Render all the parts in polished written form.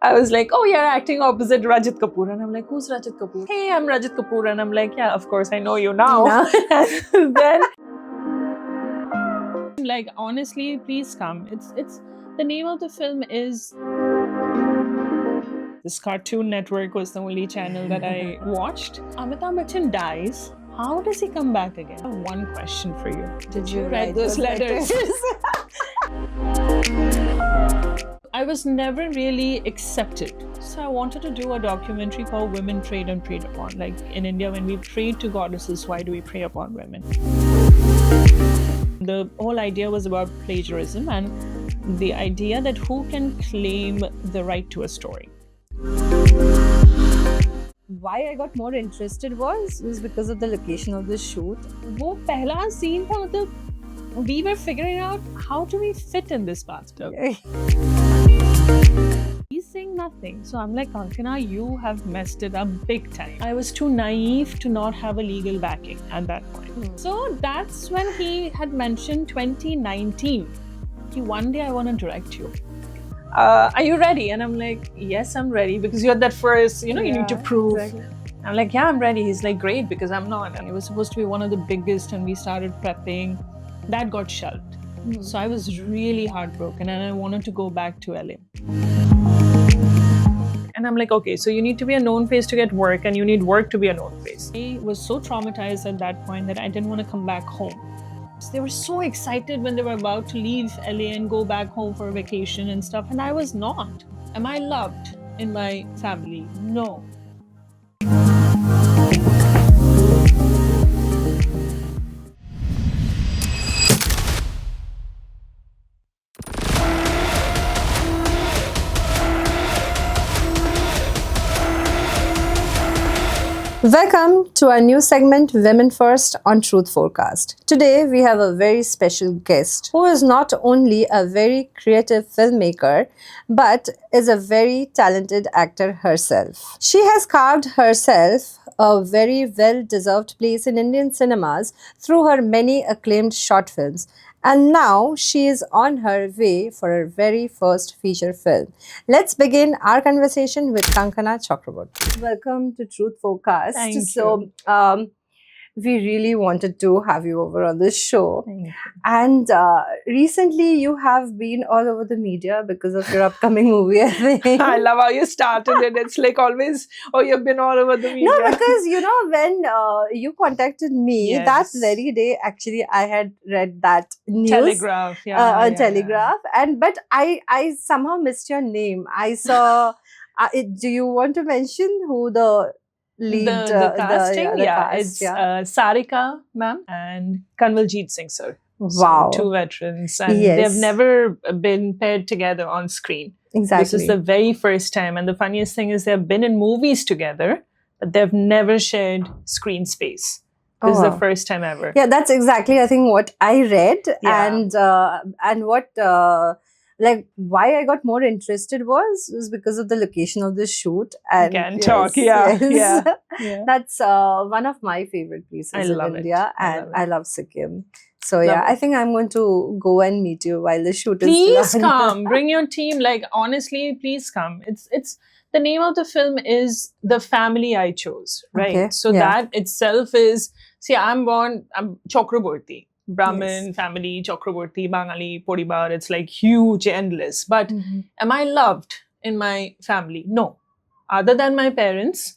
I was like, oh, you're acting opposite Rajat Kapoor. And I'm like, who's Rajat Kapoor? Hey, I'm Rajat Kapoor. And I'm like, yeah, of course, I know you now. And then, like, honestly, please come. It's the name of the film is... This Cartoon Network was the only channel that I watched. Amitabh Bachchan dies. How does he come back again? I have one question for you. Did you write those letters? I was never really accepted. So I wanted to do a documentary called Women Preyed and Preyed Upon. Like in India, when we pray to goddesses, why do we prey upon women? The whole idea was about plagiarism and the idea that who can claim the right to a story. Why I got more interested was because of the location of the shoot. वो पहला scene था मतलब we were figuring out how do we fit in this bathtub. He's saying nothing. So I'm like, Kankana, you have messed it up big time. I was too naive to not have a legal backing at that point. So that's when he had mentioned 2019. One day I want to direct you. Are you ready? And I'm like, yes, I'm ready, because you're that first, you need to prove. Exactly. I'm like, yeah, I'm ready. He's like, great, because I'm not. And it was supposed to be one of the biggest, and we started prepping. That got shelved. So I was really heartbroken, and I wanted to go back to LA. And I'm like, okay, so you need to be a known face to get work, and you need work to be a known face. I was so traumatized at that point that I didn't want to come back home. They were so excited when they were about to leave LA and go back home for a vacation and stuff, and I was not. Am I loved in my family? No. Welcome to our new segment, Women First on Truth Forecast. Today, we have a very special guest who is not only a very creative filmmaker, but is a very talented actor herself. She has carved herself a very well-deserved place in Indian cinemas through her many acclaimed short films. And now she is on her way for her very first feature film. Let's begin our conversation with Kankana Chakraborty. Welcome to Truth Forecast. Thank you. So, we really wanted to have you over on this show. Thank you. And recently you have been all over the media because of your upcoming movie, I think. I love how you started it. It's like always, oh, you've been all over the media. No, because when you contacted me, Yes. that very day, actually, I had read that news. Telegraph, Telegraph. But I somehow missed your name. I saw, do you want to mention who the lead? The casting, the it's Sarika ma'am and Kanwaljit Singh sir. Wow. So, two veterans, and Yes. they've never been paired together on screen. Exactly. This is the very first time, and the funniest thing is they've been in movies together, but they've never shared screen space. This is the first time ever. Yeah, that's exactly, I think, what I read. Yeah. And what why I got more interested was because of the location of the shoot. And Gangtok, yes. yeah. That's one of my favorite places I in love it. India, I and love it. I love Sikkim. So Love yeah, it. I think I'm going to go and meet you while the shoot Please is done. come. Bring your team. Like, honestly, please come. It's the name of the film is The Family I Chose, right? Okay, So yeah. that itself is, see, I'm Chakraborty. Brahmin, Yes. family, Chakraborty, Bangali, Poribar. It's like huge, endless. But am I loved in my family? No. Other than my parents,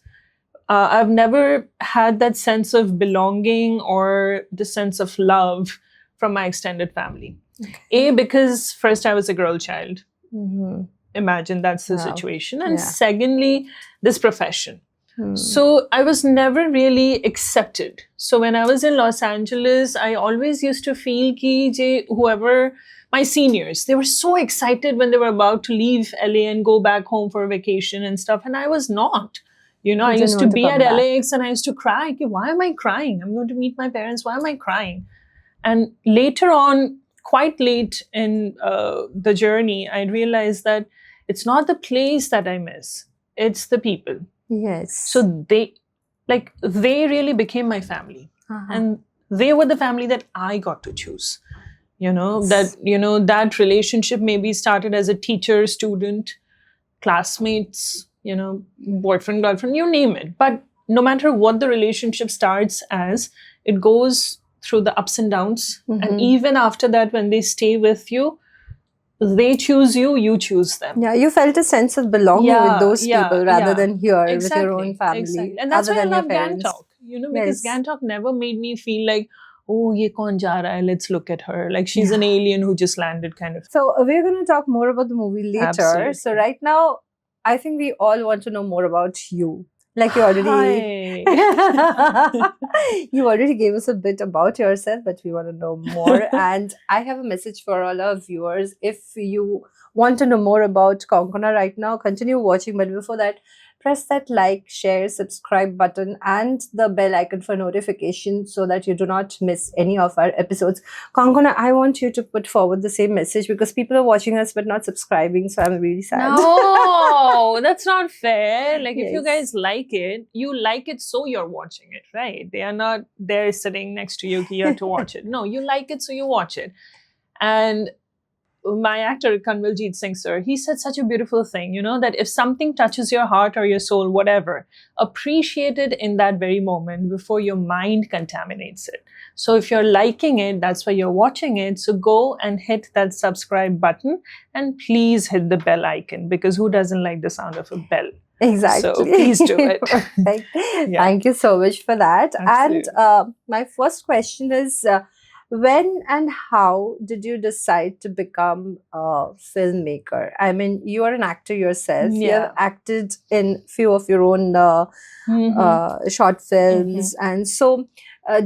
I've never had that sense of belonging or the sense of love from my extended family. Okay. Because first I was a girl child. Mhm. Imagine that's the Wow. situation. And Yeah. secondly, this profession. Hmm. So I was never really accepted. So when I was in Los Angeles, I always used to feel ki whoever, my seniors, they were so excited when they were about to leave LA and go back home for a vacation and stuff. And I was not. I didn't used to want to be come at back. LAX and I used to cry. Why am I crying? I'm going to meet my parents. Why am I crying? And later on, quite late in the journey, I realized that it's not the place that I miss. It's the people. Yes. So they really became my family. And they were the family that I got to choose. That relationship maybe started as a teacher-student, classmates, boyfriend, girlfriend, you name it. But no matter what the relationship starts as, it goes through the ups and downs. And even after that, when they stay with you, they choose you, you choose them. Yeah, you felt a sense of belonging with those people rather than here with your own family. Exactly. And that's why I love Gantok, because Gantok never made me feel like, oh, ye kaun ja raha hai, let's look at her. Like she's an alien who just landed kind of. So we're going to talk more about the movie later. Absolutely. So right now, I think we all want to know more about you. Like you already, you already gave us a bit about yourself, but we want to know more. And I have a message for all our viewers. If you want to know more about Kankana right now, continue watching. But before that, press that like, share, subscribe button and the bell icon for notifications so that you do not miss any of our episodes. Kankana, I want you to put forward the same message because people are watching us but not subscribing. So I'm really sad. No, that's not fair. Like if you guys like it, you like it so you're watching it, right? They are not there sitting next to you here to watch it. No, you like it so you watch it. And my actor, Kanwaljit Singh sir, he said such a beautiful thing, that if something touches your heart or your soul, whatever, appreciate it in that very moment before your mind contaminates it. So if you're liking it, that's why you're watching it. So go and hit that subscribe button and please hit the bell icon because who doesn't like the sound of a bell? Exactly. So please do it. Thank you so much for that. Absolutely. And my first question is, when and how did you decide to become a filmmaker? I mean, you are an actor yourself. You have acted in few of your own short films. And so,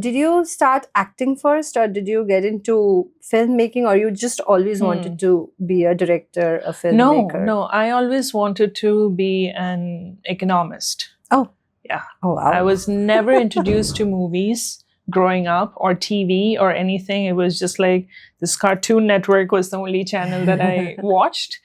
did you start acting first or did you get into filmmaking or you just always wanted to be a director, a filmmaker? No, I always wanted to be an economist. Oh. Yeah. Oh, wow. I was never introduced to movies growing up or TV or anything. It was just like this Cartoon Network was the only channel that I watched.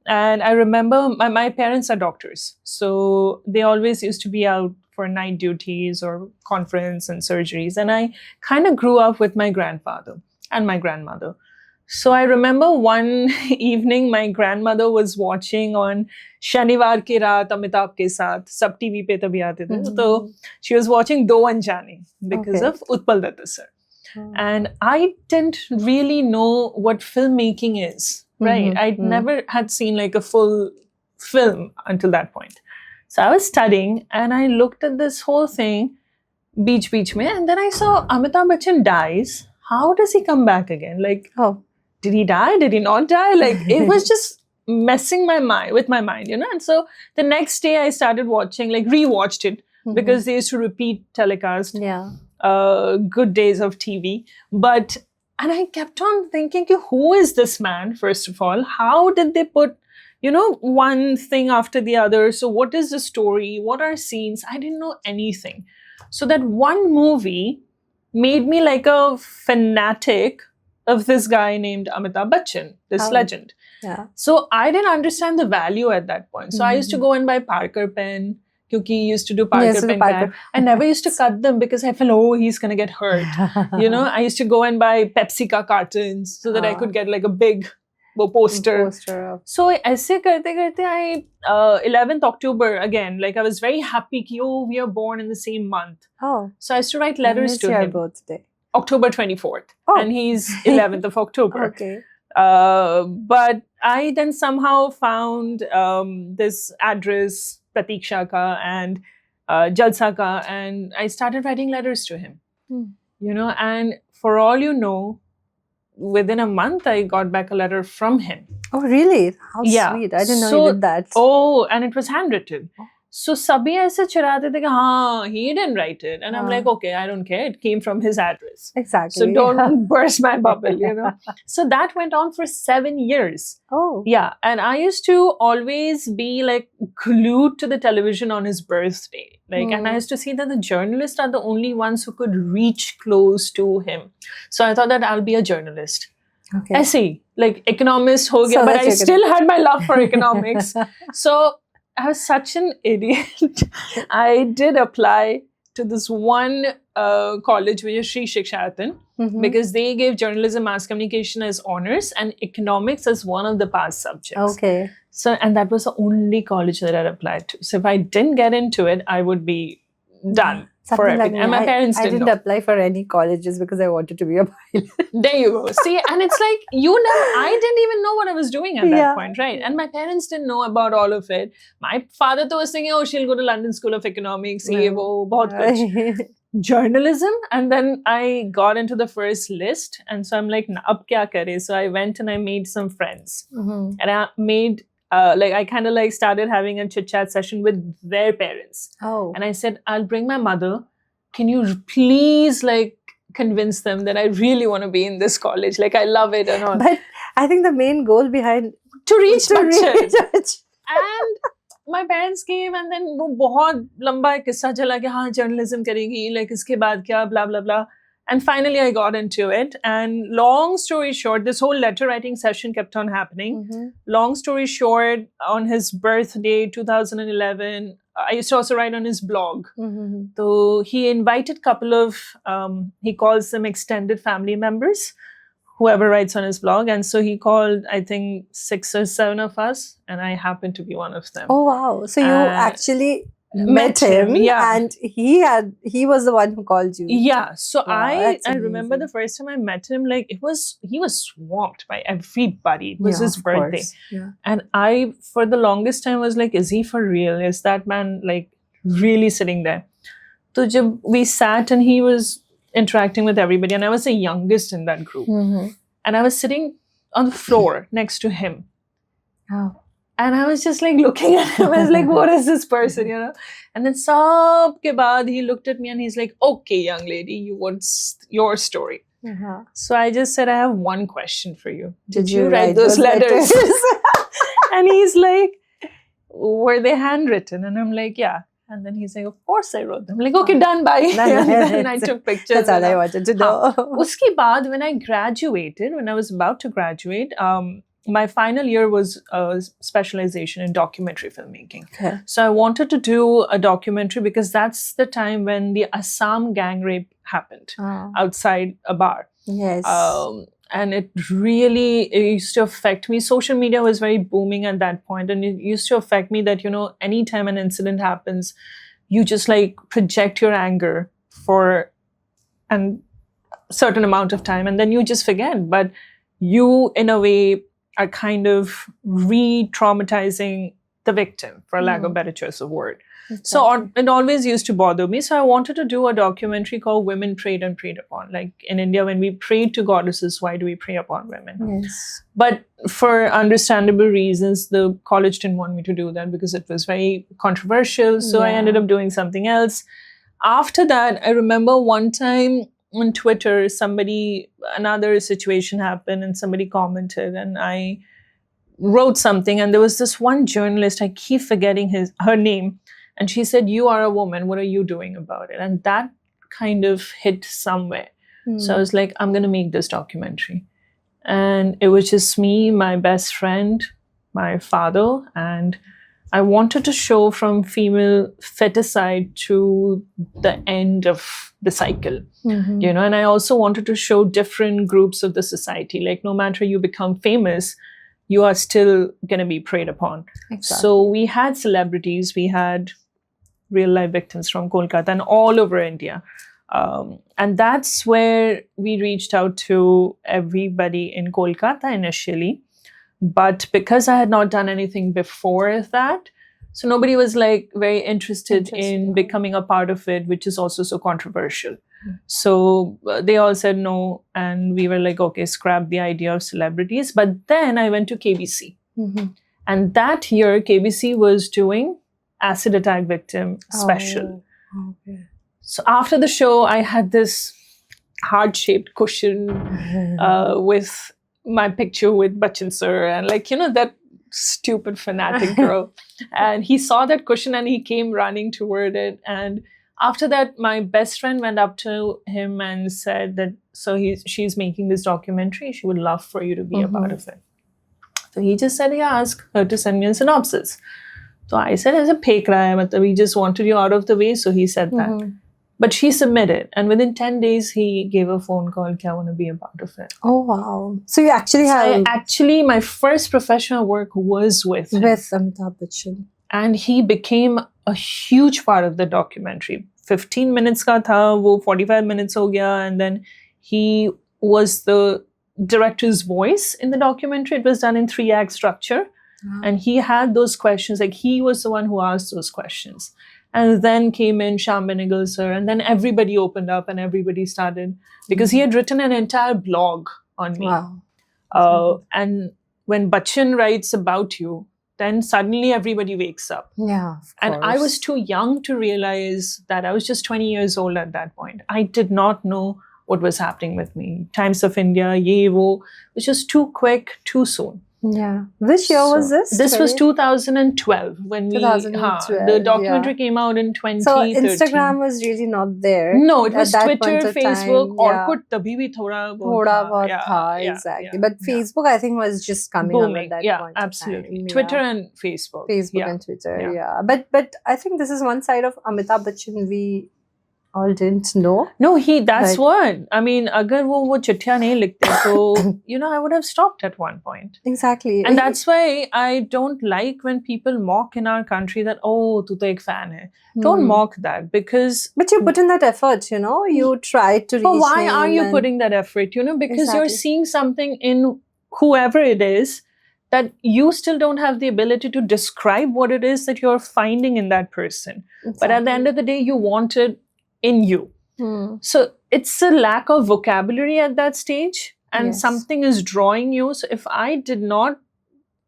And I remember my parents are doctors. So they always used to be out for night duties or conference and surgeries. And I kind of grew up with my grandfather and my grandmother. So I remember one evening my grandmother was watching on Shaniwar ki raat Amitabh ke saath, sab TV pe tabhi aate the. So she was watching Do Anjane because of Utpal Datta sir. And I didn't really know what filmmaking is, right? I never had seen like a full film until that point. So I was studying and I looked at this whole thing, beach mein, and then I saw Amitabh Bachchan dies. How does he come back again? Like, did he die? Did he not die? Like, it was just messing with my mind, And so the next day I started watching, like rewatched it because they used to repeat telecast. Good days of TV. And I kept on thinking, who is this man, first of all? How did they put, one thing after the other? So what is the story? What are scenes? I didn't know anything. So that one movie made me like a fanatic of this guy named Amitabh Bachchan, this legend. So I didn't understand the value at that point. So I used to go and buy Parker pen, because he used to do Parker pen. I never used to cut them because I felt, he's going to get hurt. I used to go and buy Pepsi ka cartons so that I could get like a big poster. So aise karte I 11th October again, like I was very happy that we are born in the same month. So I used to write letters to him. Birthday? October 24th. And he's 11th of October. But I then somehow found this address, Pratiksha ka and Jalsa ka, and I started writing letters to him. And for all you know, within a month, I got back a letter from him. Oh, really? How sweet. I didn't know you did that. Oh, and it was handwritten. So sabhi aise chirate the ki, he didn't write it. And I'm like, okay, I don't care. It came from his address. Exactly. So don't burst my bubble, So that went on for 7 years. Oh. Yeah. And I used to always be like glued to the television on his birthday. And I used to see that the journalists are the only ones who could reach close to him. So I thought that I'll be a journalist. Okay. Essay, like economist ho gaya, but I still had my love for economics. So I was such an idiot. I did apply to this one college, which is Sri Shikshayatan. because they gave journalism, mass communication as honors and economics as one of the past subjects. Okay. So, and that was the only college that I applied to. So if I didn't get into it, I would be done for Something like everything. And my parents I didn't didn't know. apply for any colleges because I wanted to be a pilot. There you go. See, and it's like, I didn't even know what I was doing at that Yeah. point, right? And my parents didn't know about all of it. My father was thinking, oh, she'll go to London School of Economics, ye wo, bahut kuch. Journalism. And then I got into the first list. And so I'm like, ab kya kare? So I went and I made some friends. And I made, I kind of like started having a chit chat session with their parents. Oh. And I said, I'll bring my mother. Can you please like convince them that I really want to be in this college? Like I love it and all. But I think the main goal behind To reach Bachchan. Bachchan. And my parents came and then वो बहुत लंबा एक किस्सा चला कि हाँ journalism करेगी, like इसके बाद क्या, blah blah blah. And finally I got into it. And long story short, this whole letter writing session kept on happening. Long story short, on his birthday, 2011, I used to also write on his blog. So he invited a couple of, he calls them extended family members, whoever writes on his blog. And so he called, I think, 6 or 7 of us. And I happened to be one of them. Oh, wow. So you actually met him, yeah. and he was the one who called you. Yeah. So Wow, I remember the first time I met him, like he was swamped by everybody. It was his birthday. Yeah. And I, for the longest time, was like, is he for real? Is that man like really sitting there? So jab we sat and he was interacting with everybody, and I was the youngest in that group. And I was sitting on the floor next to him. Oh. And I was just like looking at him. I was like, what is this person, you know? And then sab ke baad, he looked at me and he's like, okay, young lady, what's your story? So I just said, I have one question for you. Did you write those letters? And he's like, were they handwritten? And I'm like, yeah. And then he's like, of course I wrote them. I'm like, okay, done, bye. And then I took pictures. That's all I wanted to know. Uske baad, when I graduated, when I was about to graduate, my final year was a specialization in documentary filmmaking. Okay. So I wanted to do a documentary because that's the time when the Assam gang rape happened outside a bar. Yes. And it used to affect me. Social media was very booming at that point, and it used to affect me that, you know, anytime an incident happens, you just like project your anger for a certain amount of time, and then you just forget. But you, in a way, are kind of re-traumatizing the victim, for lack of a better choice of word. Exactly. So it always used to bother me. So I wanted to do a documentary called Women Preyed and Preyed Upon. Like in India, when we pray to goddesses, why do we prey upon women? Yes. But for understandable reasons, the college didn't want me to do that because it was very controversial. So I ended up doing something else. After that, I remember one time on Twitter, another situation happened and somebody commented, and I wrote something, and there was this one journalist, I keep forgetting her name, and she said, you are a woman, what are you doing about it? And that kind of hit somewhere. So I was like, I'm going to make this documentary. And it was just me, my best friend, my father, and I wanted to show from female feticide to the end of the cycle, you know, and I also wanted to show different groups of the society. Like no matter you become famous, you are still going to be preyed upon. Exactly. So we had celebrities, we had real life victims from Kolkata and all over India. And that's where we reached out to everybody in Kolkata initially. But because I had not done anything before that, so nobody was like very interested in becoming a part of it, which is also so controversial. So they all said no. And we were like, okay, scrap the idea of celebrities. But then I went to KBC. And that year, KBC was doing acid attack victim special. Okay. So after the show, I had this heart-shaped cushion with my picture with Bachchan sir and like, you know, that stupid fanatic girl. And he saw that cushion and he came running toward it. And after that, my best friend went up to him and said that, so she's making this documentary. She would love for you to be a part of it. So he just said, yeah, ask her to send me a synopsis. So I said, as a pek raha hai, we just wanted you out of the way. So he said that. But she submitted, and within 10 days, he gave a phone call, I want to be a part of it. Oh, wow. So you actually have... my first professional work was with him. With Amitabh Bachchan. And he became a huge part of the documentary. 15 minutes ka tha, wo 45 minutes ho gaya, and then he was the director's voice in the documentary. It was done in 3-act structure. Wow. And he had those questions, like he was the one who asked those questions. And then came in Shyam Benegal sir, and then everybody opened up and everybody started, because he had written an entire blog on me. Wow. And when Bachchan writes about you, then suddenly everybody wakes up. Yeah, of and course. I was too young to realize that. I was just 20 years old at that point. I did not know what was happening with me. Times of India, ye wo, it was just too quick, too soon. Yeah. Which year was this? This was 2012 when 2012, the documentary came out in 2013. So Instagram was really not there. No, it was at that Twitter, point of Facebook, time. Orkut tabhi bhi thoda Thoda bahut exactly. But Facebook, I think, was just coming booming. up at that point. Absolutely. Twitter and Facebook. Facebook and Twitter, yeah. But I think this is one side of Amitabh Bachchan we all didn't know. No, that's what. I mean, agar wo chittiyan nahi likhte, so, I would have stopped at one point. Exactly. And that's why I don't like when people mock in our country that, oh, tu to ek fan hai. Don't mock that, because... But you put in that effort, you tried to reach But why him are you putting that effort? Because you're seeing something in whoever it is that you still don't have the ability to describe what it is that you're finding in that person. Exactly. But at the end of the day, you want it in you. So it's a lack of vocabulary at that stage, and something is drawing you. So if I did not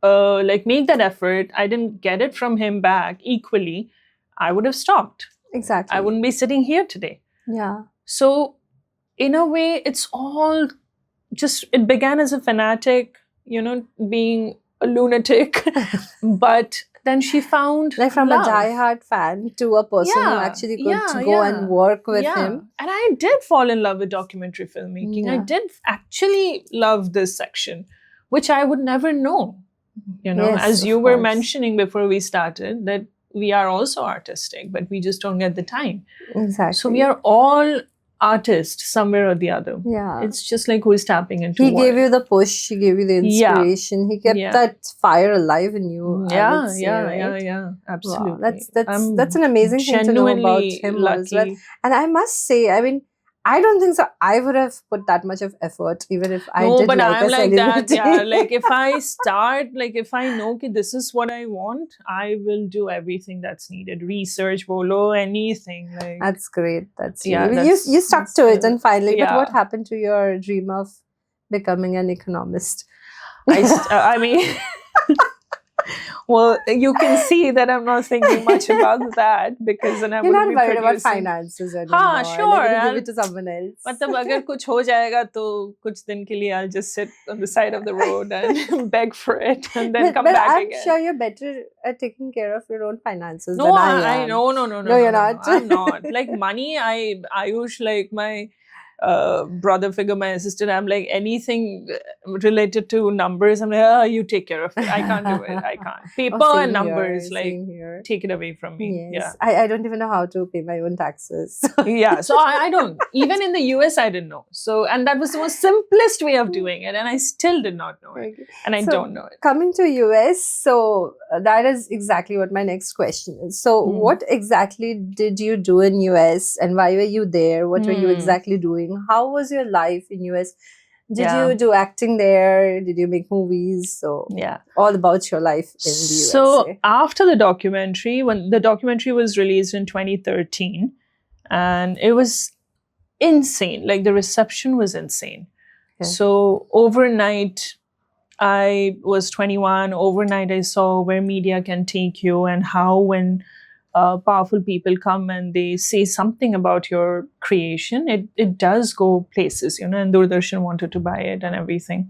make that effort, I didn't get it from him back equally, I would have stopped. Exactly. I wouldn't be sitting here today. Yeah. So in a way, it's all just, it began as a fanatic, being a lunatic, but then she found from love. A diehard fan to a person who actually could go and work with him. And I did fall in love with documentary filmmaking. I did actually love this section, which I would never know. As you were mentioning before we started, that we are also artistic, but we just don't get the time. Exactly. So we are all artists somewhere or the other. Yeah. It's just like who's tapping into He gave you the push, he gave you the inspiration, he kept that fire alive in you. Yeah, absolutely. Wow. That's an amazing thing to know about him as well. And I must say, I mean, I don't think so. I would have put that much of effort, even if I did like I'm a like celebrity. that. Yeah, like if I start, if I know that this is what I want, I will do everything that's needed. Research, bolo, anything. That's great. That's you stuck to it, and finally. But what happened to your dream of becoming an economist? I mean. Well, you can see that I'm not thinking much about that, because then I'm You're not worried about finances anymore. Sure. I'll give it to someone else. मतलब अगर कुछ हो जाएगा तो कुछ दिन के लिए I'll just sit on the side of the road and beg for it and then come back I'm again. I'm sure you're better at taking care of your own finances No, than I am. No, you're not. I'm not. Like money, Ayush, like my brother figure, my assistant, I'm like, anything related to numbers, I'm like, you take care of it. I can't do it. I can't. Paper and numbers, take it away from me. Yes. I don't even know how to pay my own taxes. Yeah, so I don't. Even in the US, I didn't know. So, and that was the most simplest way of doing it, and I still did not know it. And I don't know it. Coming to US, so that is exactly what my next question is. So, what exactly did you do in US, and why were you there? What were you exactly doing? How was your life in US? Did you do acting there? Did you make movies? So all about your life in the US. So after the documentary, when the documentary was released in 2013, and it was insane. Like the reception was insane. Okay. So overnight, I was 21. Overnight, I saw where media can take you, and how when powerful people come and they say something about your creation, it does go places, and Doordarshan wanted to buy it and everything.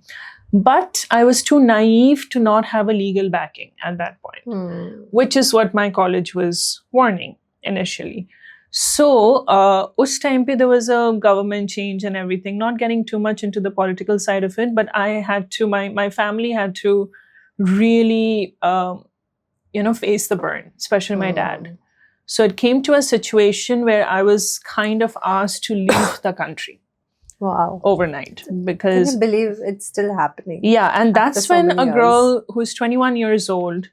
But I was too naive to not have a legal backing at that point, which is what my college was warning initially. So, us time pe there was a government change and everything, not getting too much into the political side of it, but I had to, my family had to really, face the burn, especially my dad. So it came to a situation where I was kind of asked to leave the country. Wow. Overnight, Can because you believe it's still happening? yeah, and after that's so when many a years? girl who's 21 years old,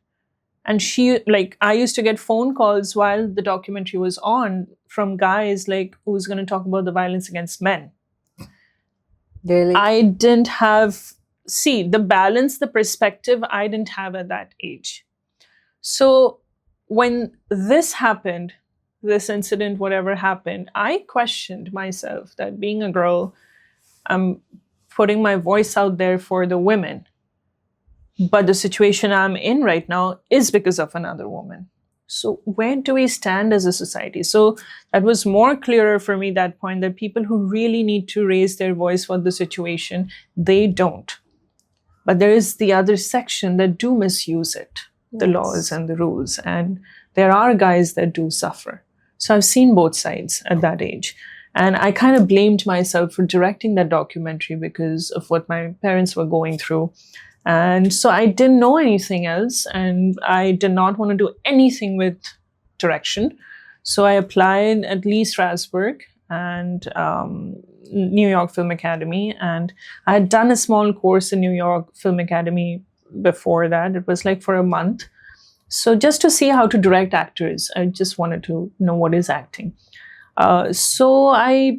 and she, like, I used to get phone calls while the documentary was on from guys like, who's going to talk about the violence against men. Really? I didn't have, see, the balance, the perspective I didn't have at that age. So when this happened, this incident, whatever happened, I questioned myself that being a girl, I'm putting my voice out there for the women. But the situation I'm in right now is because of another woman. So where do we stand as a society? So that was more clearer for me that point, that people who really need to raise their voice for the situation, they don't. But there is the other section that do misuse it, the Yes. laws and the rules. And there are guys that do suffer. So I've seen both sides at that age. And I kind of blamed myself for directing that documentary because of what my parents were going through. And so I didn't know anything else, and I did not want to do anything with direction. So I applied at Lee Strasberg and New York Film Academy. And I had done a small course in New York Film Academy before that. It was like for a month. So just to see how to direct actors, I just wanted to know what is acting. So I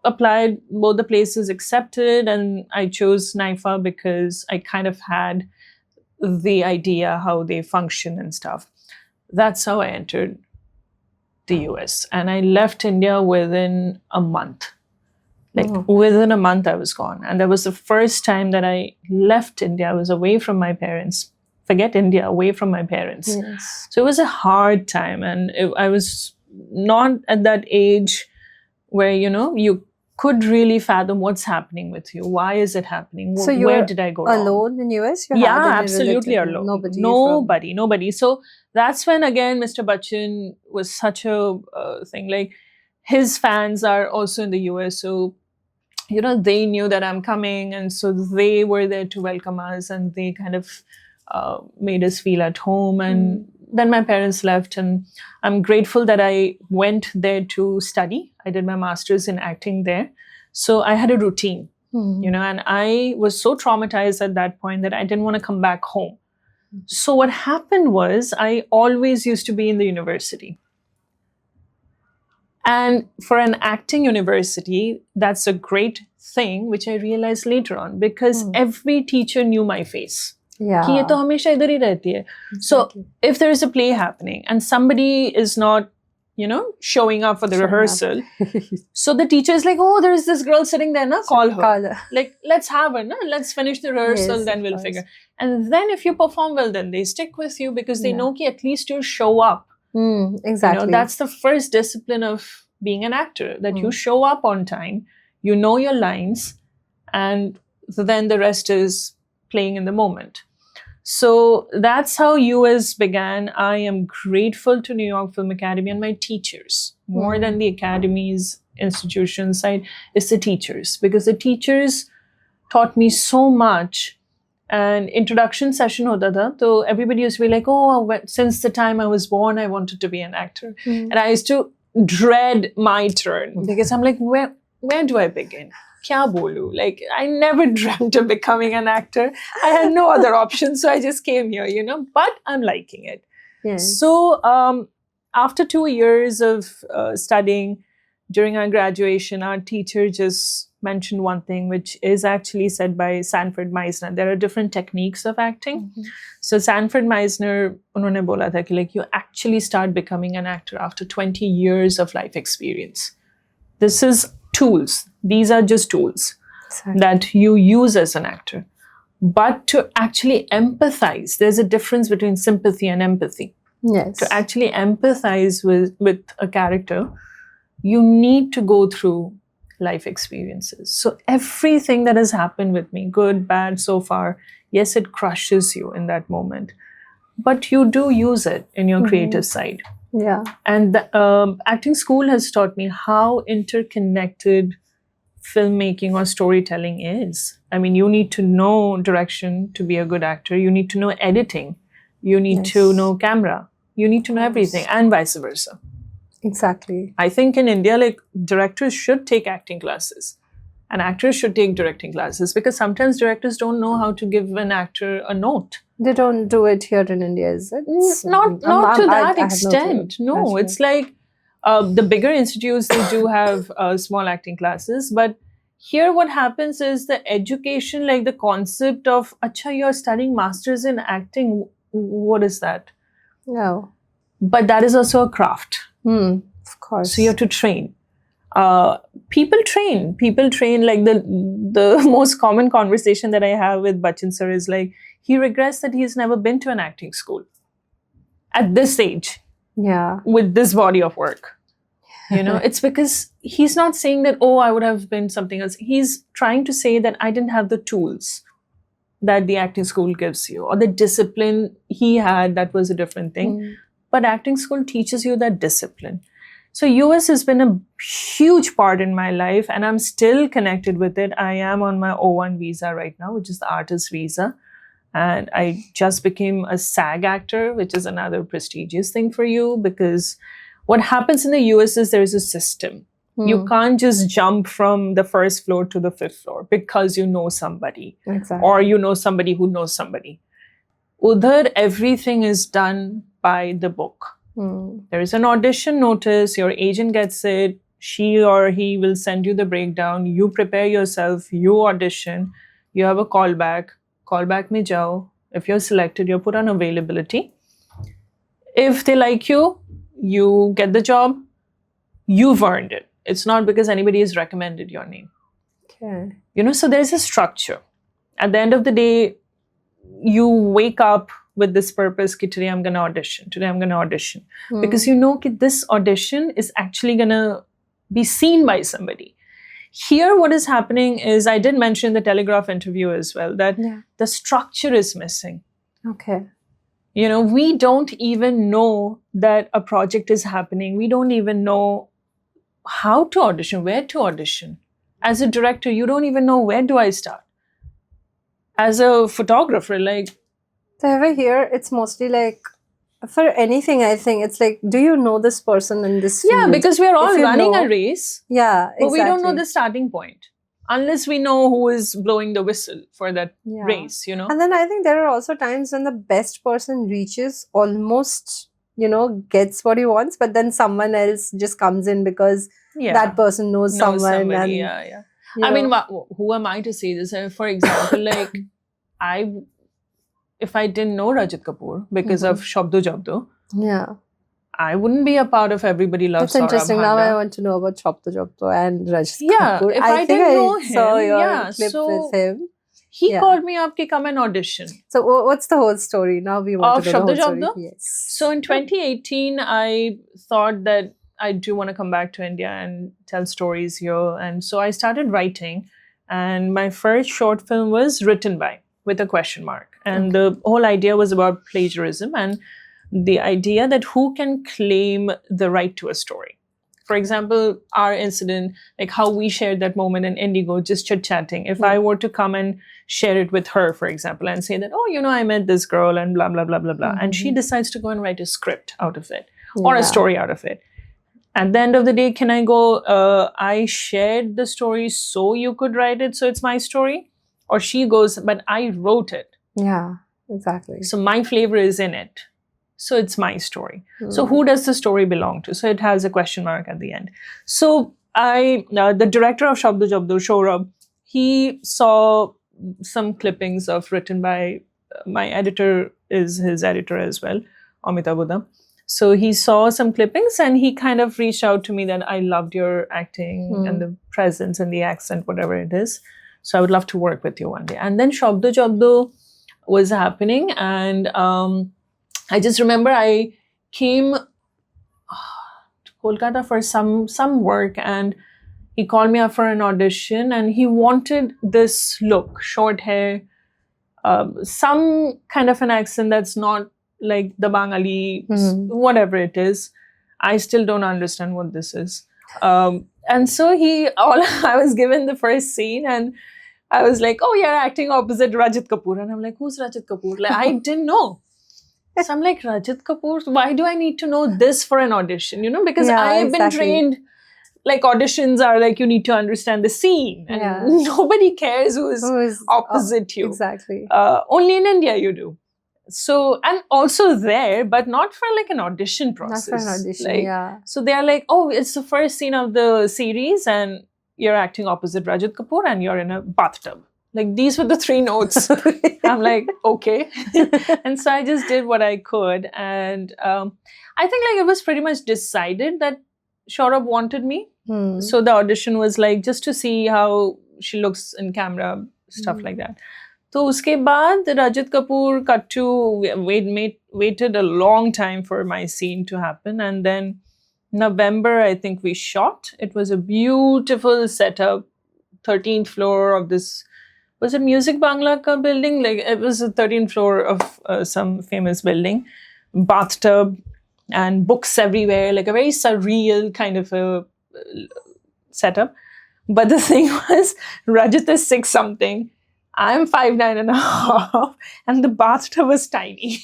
applied, both the places accepted, and I chose NIFA because I kind of had the idea how they function and stuff. That's how I entered the US. And I left India within a month. Like within a month, I was gone. And that was the first time that I left India. I was away from my parents. Forget India, away from my parents. Yes. So it was a hard time. And I was not at that age where, you know, you could really fathom what's happening with you. Why is it happening? So you Where were did I go wrong? alone in US? You Yeah, had any absolutely relative? alone. Nobody. Nobody. So that's when, again, Mr. Bachchan was such a thing. Like, his fans are also in the US. So, you know, they knew that I'm coming. And so they were there to welcome us. And they kind of made us feel at home. And then my parents left, and I'm grateful that I went there to study. I did my master's in acting there. So I had a routine, you know, and I was so traumatized at that point that I didn't want to come back home. So what happened was, I always used to be in the university. And for an acting university, that's a great thing, which I realized later on, because every teacher knew my face. Yeah. कि ये तो हमेशा इधर ही रहती है. So if there is a play happening and somebody is not, you know, showing up for the rehearsal, so the teacher is like, oh, there is this girl sitting there, na, call her. Like, let's have her, na? Let's finish the rehearsal, Yes, then of we'll course. figure. And then if you perform well, then they stick with you because they know ki at least you'll show up. Exactly. You know, that's the first discipline of being an actor, that you show up on time, you know your lines, and then the rest is playing in the moment. So that's how US began. I am grateful to New York Film Academy and my teachers. More than the academy's institution side, it's the teachers. Because the teachers taught me so much. And introduction session hota tha, so everybody used to be like, oh, since the time I was born, I wanted to be an actor. And I used to dread my turn because I'm like, where do I begin? Kya bolu? Like, I never dreamt of becoming an actor. I had no other option, so I just came here, you know, but I'm liking it. Yes. So after 2 years of studying, during our graduation, our teacher just mentioned one thing, which is actually said by Sanford Meisner. There are different techniques of acting. So Sanford Meisner, unhone bola tha ki, like, you actually start becoming an actor after 20 years of life experience. This is tools. These are just tools that you use as an actor. But to actually empathize, there's a difference between sympathy and empathy. Yes. To actually empathize with a character, you need to go through life experiences. So everything that has happened with me, good, bad, so far, yes, it crushes you in that moment. But you do use it in your creative side. Yeah. And the acting school has taught me how interconnected filmmaking or storytelling is. I mean, you need to know direction to be a good actor. You need to know editing. You need to know camera. You need to know everything, and vice versa. Exactly. I think in India, like, directors should take acting classes and actors should take directing classes, because sometimes directors don't know how to give an actor a note. They don't do it here in India, is it? Not to that extent. No, it's like the bigger institutes, they do have small acting classes. But here what happens is the education, like the concept of, acha, you're studying masters in acting. What is that? No. But that is also a craft. Of course. So you have to train. People train. Like the most common conversation that I have with Bachchan sir is like, he regrets that he's never been to an acting school at this age. Yeah. With this body of work. You know, it's because he's not saying that, oh, I would have been something else. He's trying to say that I didn't have the tools that the acting school gives you, or the discipline he had, that was a different thing. But acting school teaches you that discipline. So US has been a huge part in my life, and I'm still connected with it. I am on my O1 visa right now, which is the artist visa. And I just became a SAG actor, which is another prestigious thing for you, because what happens in the US is there's a system. You can't just jump from the first floor to the fifth floor because you know somebody. Exactly. Or you know somebody who knows somebody. Udhar, everything is done by the book. There is an audition notice, your agent gets it, she or he will send you the breakdown, you prepare yourself, you audition, you have a callback mein jao. If you're selected, you're put on availability. If they like you, you get the job, you've earned it. It's not because anybody has recommended your name. Okay. You know, so there's a structure. At the end of the day, you wake up with this purpose, ki today I'm going to audition. Because you know that this audition is actually going to be seen by somebody. Here, what is happening is, I did mention in the Telegraph interview as well, that the structure is missing. Okay. You know, we don't even know that a project is happening. We don't even know how to audition, where to audition. As a director, you don't even know, where do I start? As a photographer, like... So over here, it's mostly like, for anything, I think, it's like, do you know this person in this field? Yeah, because we're all running a race. Yeah, exactly. But we don't know the starting point. Unless we know who is blowing the whistle for that race, you know. And then I think there are also times when the best person reaches, almost, you know, gets what he wants, but then someone else just comes in because that person knows someone. Somebody, and, I mean, who am I to say this? For example, like, if I didn't know Rajat Kapoor because of Shobdo Jobdo, I wouldn't be a part of Everybody Loves That's interesting. Saurabh Now Handa. I want to know about Shobdo Jobdo and Rajat Yeah, Kapoor. if I didn't know him, saw your clip with him. He called me up to come and audition. So what's the whole story? Now we want to know the whole story. Yes. So in 2018, I thought that I do want to come back to India and tell stories here. And so I started writing. And my first short film was written by, with a question mark. And the whole idea was about plagiarism and the idea that who can claim the right to a story. For example, our incident, like how we shared that moment in Indigo, just chit-chatting. If I were to come and share it with her, for example, and say that, oh, you know, I met this girl and blah, blah, blah, blah, blah. And she decides to go and write a script out of it or a story out of it. At the end of the day, can I go, I shared the story so you could write it, so it's my story? Or she goes, but I wrote it. Yeah, exactly. So my flavor is in it. So it's my story. So who does the story belong to? So it has a question mark at the end. So the director of Shobdo Jobdo, Saurabh, he saw some clippings of written by, my editor is his editor as well, Amitabh Bachchan. So he saw some clippings and he kind of reached out to me that I loved your acting and the presence and the accent, whatever it is. So I would love to work with you one day. And then Shobdo Jobdo was happening. And I just remember I came to Kolkata for some work and he called me up for an audition and he wanted this look, short hair, some kind of an accent that's not like the Bangali, whatever it is. I still don't understand what this is. And so I was given the first scene and I was like, oh, you're acting opposite Rajat Kapoor. And I'm like, who's Rajat Kapoor? Like, I didn't know. So I'm like, Rajat Kapoor, why do I need to know this for an audition? Because Yeah, I have been exactly. trained, like auditions are like, you need to understand the scene. And Yeah. nobody cares who Who is opposite you. Exactly. Only in India you do. So, and also there, but not for like an audition Not process. for an audition, Like, yeah. So they are like, oh, it's the first scene of the series and you're acting opposite Rajat Kapoor and you're in a bathtub. Like, these were the 3 notes. I'm like, okay. And so I just did what I could. And I think like it was pretty much decided that Saurabh wanted me. So the audition was like just to see how she looks in camera, stuff like that. So uske baad Rajat Kapoor cut to waited a long time for my scene to happen, and then November I think we shot. It was a beautiful setup, 13th floor of this. Was it Music Bangla ka building? Like it was the 13th floor of some famous building, bathtub and books everywhere, like a very surreal kind of a setup. But the thing was, Rajat is 6 something. I'm 5'9.5", and the bathtub was tiny.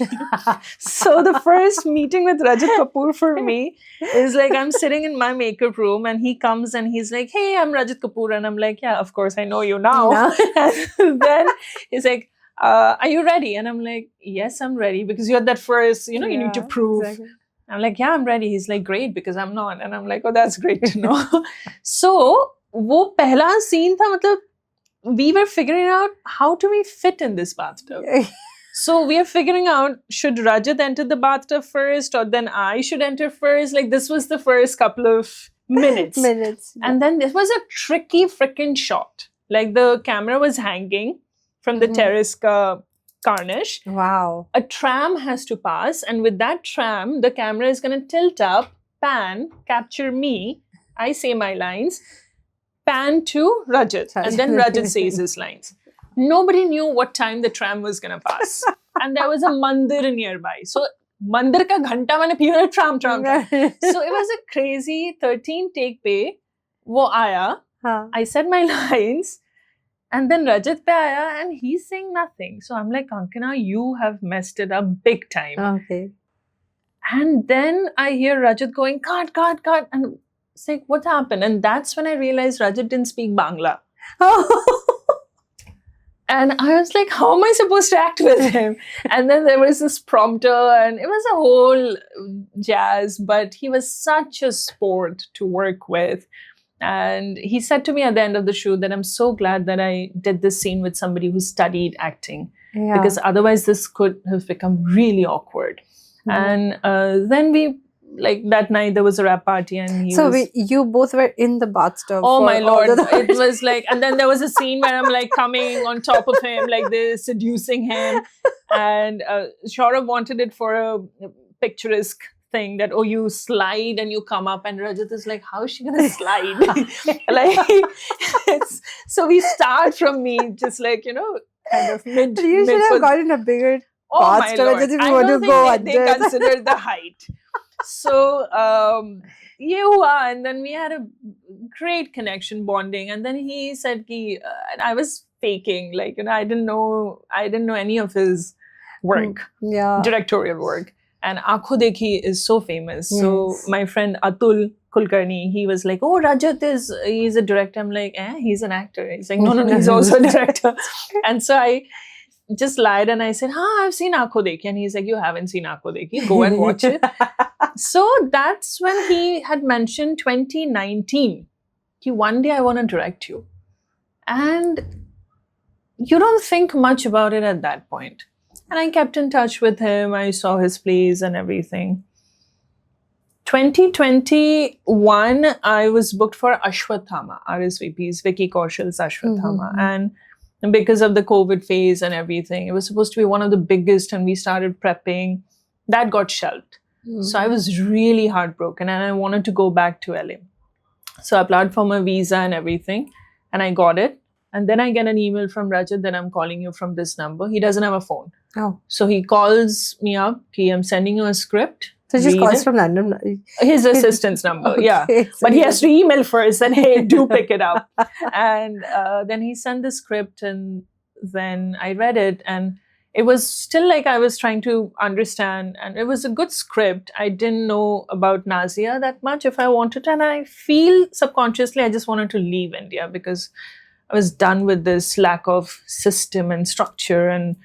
So the first meeting with Rajat Kapoor for me is like I'm sitting in my makeup room and he comes and he's like, hey, I'm Rajat Kapoor. And I'm like, yeah, of course, I know you now. And then he's like, are you ready? And I'm like, yes, I'm ready, because you're that first, you need to prove. Exactly. I'm like, yeah, I'm ready. He's like, great, because I'm not. And I'm like, oh, that's great to know. So वो पहला scene था, मतलब we were figuring out how do we fit in this bathtub. So we are figuring out, should Rajat enter the bathtub first or then I should enter first? Like this was the first couple of minutes. And then this was a tricky freaking shot. Like the camera was hanging from the terrace ka Carnish. Wow. A tram has to pass, and with that tram, the camera is going to tilt up, pan, capture me. I say my lines, pan to Rajat, and then Rajat says his lines. Nobody knew what time the tram was going to pass. And there was a mandir nearby. So, mandir ka ghanta maine piya tram. So, it was a crazy 13 take pe. Wo aaya. I said my lines. And then Rajat pe aaya and he's saying nothing. So I'm like, Kankana, you have messed it up big time. Okay. And then I hear Rajat going, cut. And it's like, what happened? And that's when I realized Rajat didn't speak Bangla. And I was like, how am I supposed to act with him? And then there was this prompter and it was a whole jazz, but he was such a sport to work with. And he said to me at the end of the shoot that I'm so glad that I did this scene with somebody who studied acting. Yeah. Because otherwise this could have become really awkward. And then we, like that night there was a rap party and you both were in the bathtub. Oh my lord. It was like, and then there was a scene where I'm like coming on top of him like this, seducing him. And Saurabh wanted it for a picturesque thing that, oh, you slide and you come up, and Rajat is like, how is she gonna slide? So we start from me just like, kind of mid. You should have gotten a bigger bathtub. Oh my lord. I don't think they considered the height. So ye hua, and then we had a great connection, bonding, and then he said and I was faking, like I didn't know any of his work, directorial work. And Aakho Dekhi is so famous. Yes. So my friend Atul Kulkarni, he was like, oh, Rajat he's a director. I'm like, he's an actor. He's like, no, he's also a director. And so I just lied and I said, I've seen Aakho Dekhi. And he's like, you haven't seen Aakho Dekhi. Go and watch it. So that's when he had mentioned 2019. One day I want to direct you. And you don't think much about it at that point. And I kept in touch with him. I saw his plays and everything. 2021, I was booked for Ashwathama, RSVP's Vicky Kaushal's Ashwathama. And because of the COVID phase and everything, it was supposed to be one of the biggest, and we started prepping. That got shelved. So I was really heartbroken and I wanted to go back to LA. So I applied for my visa and everything, and I got it. And then I get an email from Rajat that I'm calling you from this number. He doesn't have a phone. Oh. So he calls me up. I'm sending you a script. So he just calls from random. His assistant's number, yeah. So but he has to email first and, hey, do pick it up. And then he sent the script and then I read it. And it was still like I was trying to understand, and it was a good script. I didn't know about Nazia that much if I wanted, and I feel subconsciously I just wanted to leave India because I was done with this lack of system and structure. And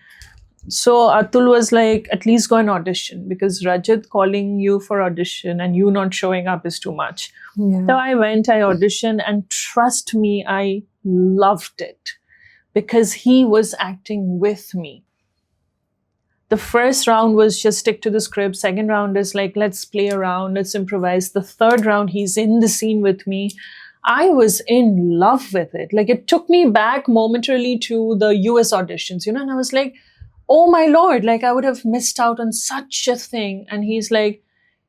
so Atul was like, at least go and audition, because Rajat calling you for audition and you not showing up is too much. Yeah. So I went, I auditioned, and trust me, I loved it because he was acting with me. The first round was just stick to the script. Second round is like, let's play around, let's improvise. The third round, he's in the scene with me. I was in love with it. Like, it took me back momentarily to the US auditions, and I was like, oh my Lord, like I would have missed out on such a thing. And he's like,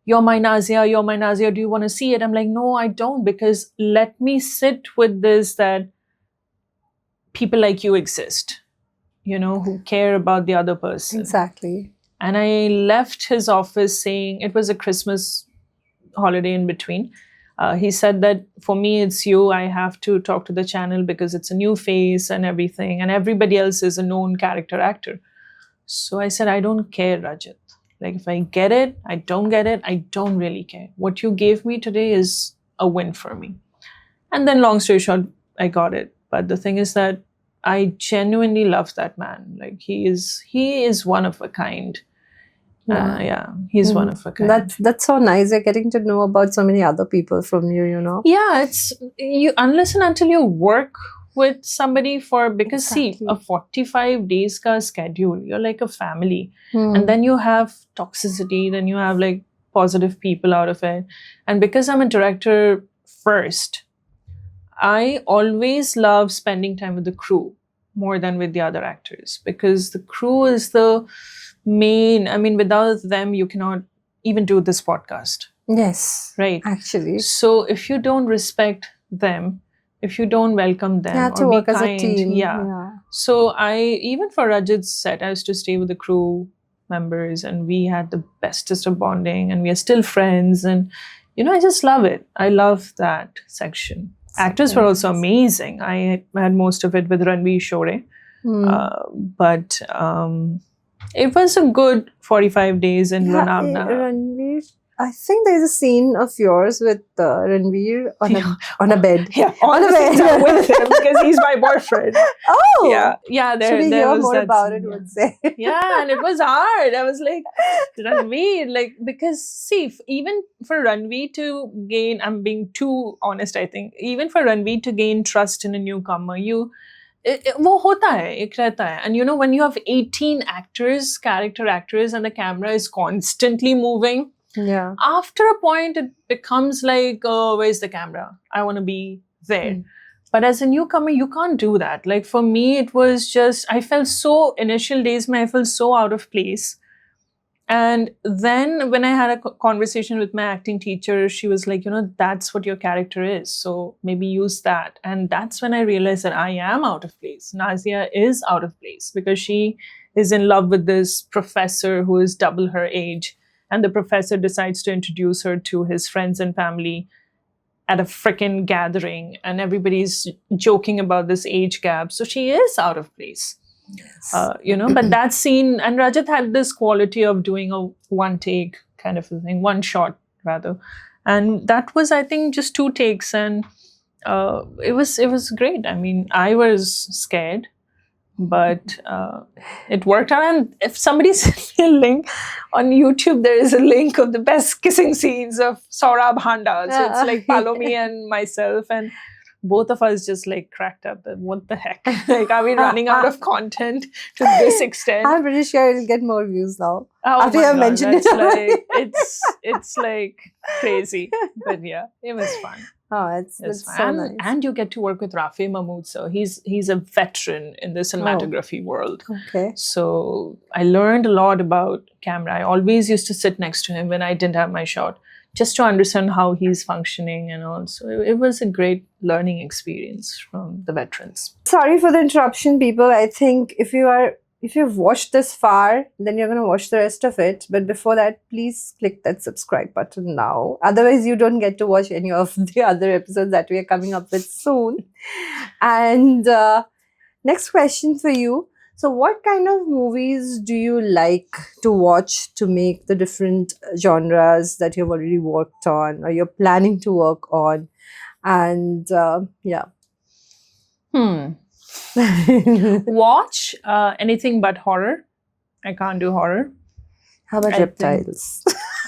you're my Nazia, do you want to see it? I'm like, no, I don't, because let me sit with this, that people like you exist, who care about the other person. Exactly. And I left his office saying, it was a Christmas holiday in between. He said that for me, it's you. I have to talk to the channel because it's a new face and everything. And everybody else is a known character actor. So I said, I don't care, Rajat. Like, if I get it, I don't get it, I don't really care. What you gave me today is a win for me. And then, long story short, I got it. But the thing is that I genuinely love that man. Like, he is one of a kind. He's one of a kind. That's so nice. You're getting to know about so many other people from you. Yeah, it's you, unless and until you work with somebody because Exactly. See, a 45 days ka schedule, you're like a family. And then you have toxicity, then you have like positive people out of it. And because I'm a director first, I always love spending time with the crew more than with the other actors, because the crew is the main, without them, you cannot even do this podcast. Yes. Right. Actually. So if you don't respect them, if you don't welcome them, You have to or work be as kind, a team. yeah. So even for Rajat's set, I used to stay with the crew members, and we had the bestest of bonding, and we are still friends. And I just love it. I love that section. Actors were also amazing. I had most of it with Ranvir Shorey, but it was a good 45 days in Lonavala. Ranveer, I think there's a scene of yours with Ranveer on a bed. Yeah, on a bed with him because he's my boyfriend. Oh, yeah. There should we hear was more that about scene, it? Would say. Yeah, and it was hard. I was like, Ranveer, like, because see, even for Ranveer to gain, I'm being too honest, I think, even for Ranveer to gain trust in a newcomer, वो होता है, एक रहता है. And when you have 18 character actors, and the camera is constantly moving, yeah. After a point, it becomes like, oh, where's the camera? I want to be there. But as a newcomer, you can't do that. Like, for me, it was just, I felt so, initial days, I felt so out of place. And then when I had a conversation with my acting teacher, she was like, that's what your character is. So maybe use that. And that's when I realized that I am out of place. Nazia is out of place because she is in love with this professor who is double her age. And the professor decides to introduce her to his friends and family at a frickin' gathering. And everybody's joking about this age gap. So she is out of place. Yes. But that scene, and Rajat had this quality of doing a one take kind of a thing, one shot rather. And that was, I think, just 2 takes. And it was great. I was scared, but it worked out. And if somebody sends me a link on YouTube, there is a link of the best kissing scenes of Saurabh Handa. So it's like Palomi and myself, and both of us just like cracked up. What the heck? Like, are we running out of content to this extent? I'm pretty sure it'll get more views now. Oh, after you have mentioned it. Like, it's like crazy. But yeah, it was fun. Oh, it's so nice. And you get to work with Rafi Mahmood. So he's a veteran in the cinematography world. Okay. So I learned a lot about camera. I always used to sit next to him when I didn't have my shot, just to understand how he's functioning and all. So it was a great learning experience from the veterans. Sorry for the interruption, people. I think if you've watched this far, then you're going to watch the rest of it. But before that, please click that subscribe button now. Otherwise, you don't get to watch any of the other episodes that we are coming up with soon. And next question for you. So, what kind of movies do you like to watch to make the different genres that you've already worked on or you're planning to work on? And yeah. Hmm. Watch anything but horror. I can't do horror. How about I think- reptiles?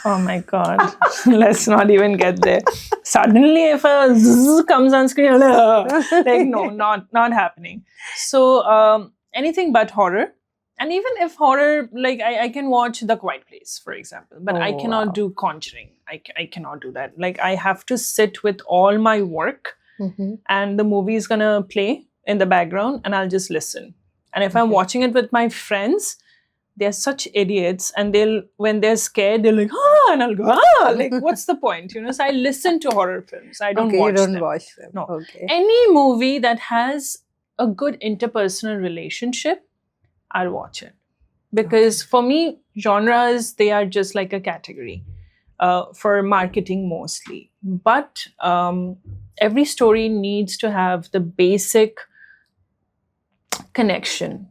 Oh my God. Let's not even get there. Suddenly, if a zzz comes on screen, I'm like, no, not happening. So anything but horror. And even if horror, like I can watch The Quiet Place, for example, but I Oh, cannot wow. do Conjuring. I cannot do that. Like I have to sit with all my work Mm-hmm. and the movie is going to play in the background and I'll just listen. And if I'm Okay. watching it with my friends, they're such idiots and when they're scared, they're like, ah, and I'll go, ah, like what's the point? So I listen to horror films. I don't Okay, watch you don't them. watch them. No. Okay. Any movie that has a good interpersonal relationship, I'll watch it. Because for me, genres, they are just like a category for marketing mostly. But every story needs to have the basic connection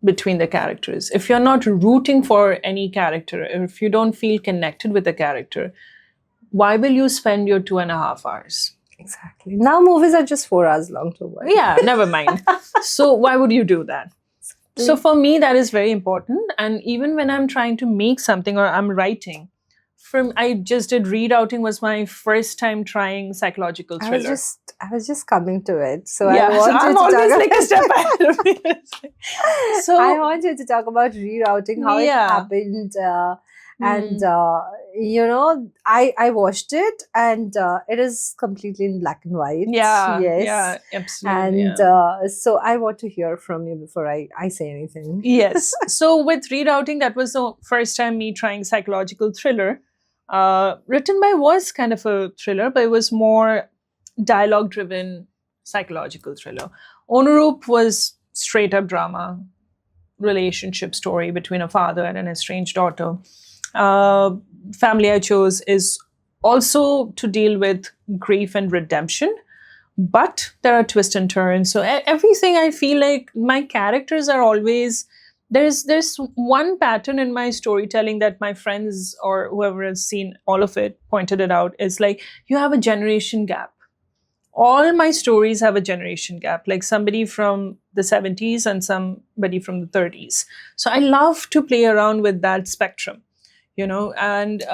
between the characters. If you're not rooting for any character, or if you don't feel connected with the character, why will you spend your 2.5 hours? Exactly. Now movies are just 4 hours long to watch. Yeah, never mind. So why would you do that? So for me, that is very important. And even when I'm trying to make something or I'm writing, I just did readouting was my first time trying psychological I thriller. was just coming to it. So Yeah, I want so you I'm to always talk like a step ahead of you. So I want you to talk about rerouting, how it Yeah. happened, and I watched it, and it is completely in black and white. yeah, Yes. yeah, absolutely. And yeah. so I want to hear from you before I say anything. Yes. So with rerouting, that was the first time me trying psychological thriller. Written by was kind of a thriller, but it was more dialogue-driven psychological thriller. Anurup was straight up drama, relationship story between a father and an estranged daughter. Family I chose is also to deal with grief and redemption, but there are twists and turns. So everything I feel like my characters are always there's one pattern in my storytelling that my friends or whoever has seen all of it pointed it out is like you have a generation gap. All my stories have a generation gap, like somebody from the 70s and somebody from the 30s. So I love to play around with that spectrum, and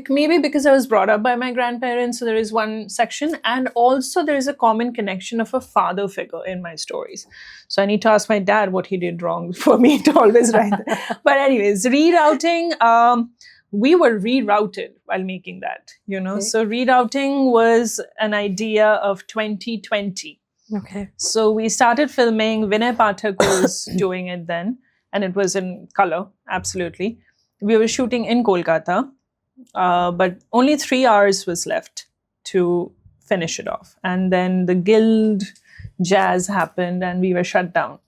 maybe because I was brought up by my grandparents, so there is one section, and also there is a common connection of a father figure in my stories. So I need to ask my dad what he did wrong for me to always write that. But anyways, rerouting, we were rerouted while making that, Okay. So rerouting was an idea of 2020. Okay. So we started filming. Vinay Pathak was doing it then, and it was in color, absolutely. We were shooting in Kolkata, but only 3 hours was left to finish it off. And then the Guild jazz happened and we were shut down.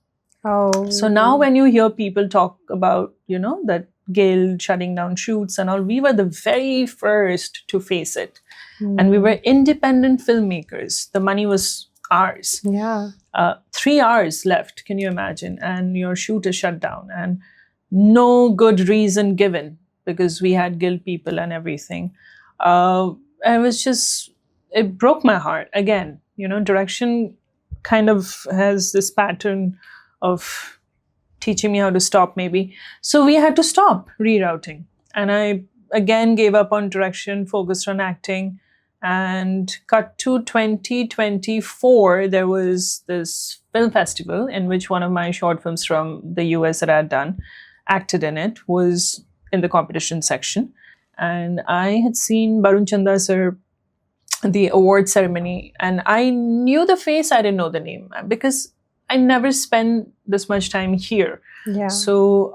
Oh. So now when you hear people talk about, that Guild shutting down shoots and all, we were the very first to face it. And we were independent filmmakers. The money was ours. Yeah. 3 hours left, can you imagine? And your shoot is shut down and no good reason given because we had Guild people and everything. It broke my heart. Again, direction kind of has this pattern of teaching me how to stop maybe. So we had to stop rerouting. And I again gave up on direction, focused on acting. And cut to 2024, there was this film festival in which one of my short films from the US that I had done, acted in it, was in the competition section. And I had seen Barun Chanda sir, the award ceremony, and I knew the face, I didn't know the name because I never spent this much time here. Yeah. So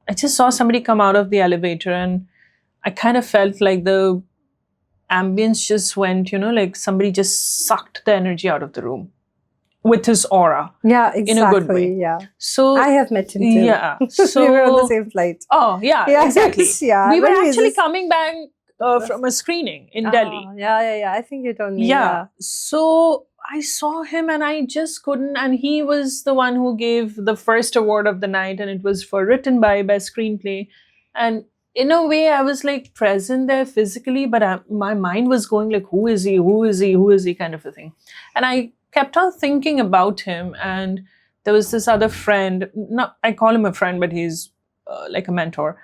I just saw somebody come out of the elevator and I kind of felt like the ambience just went, like somebody just sucked the energy out of the room with his aura. Yeah, exactly. In a good way. Yeah. So I have met him too. yeah. So we were on the same flight. Oh yeah, Yeah, exactly. yeah. We were But actually he's- coming back from a screening in Delhi. Yeah. I think you told me. Yeah. So I saw him and I just couldn't. And he was the one who gave the first award of the night, and it was for written by best screenplay. And in a way, I was like present there physically, but my mind was going like, who is he? Who is he? Who is he? Kind of a thing. And I kept on thinking about him. And there was this other friend, not, I call him a friend, but he's like a mentor.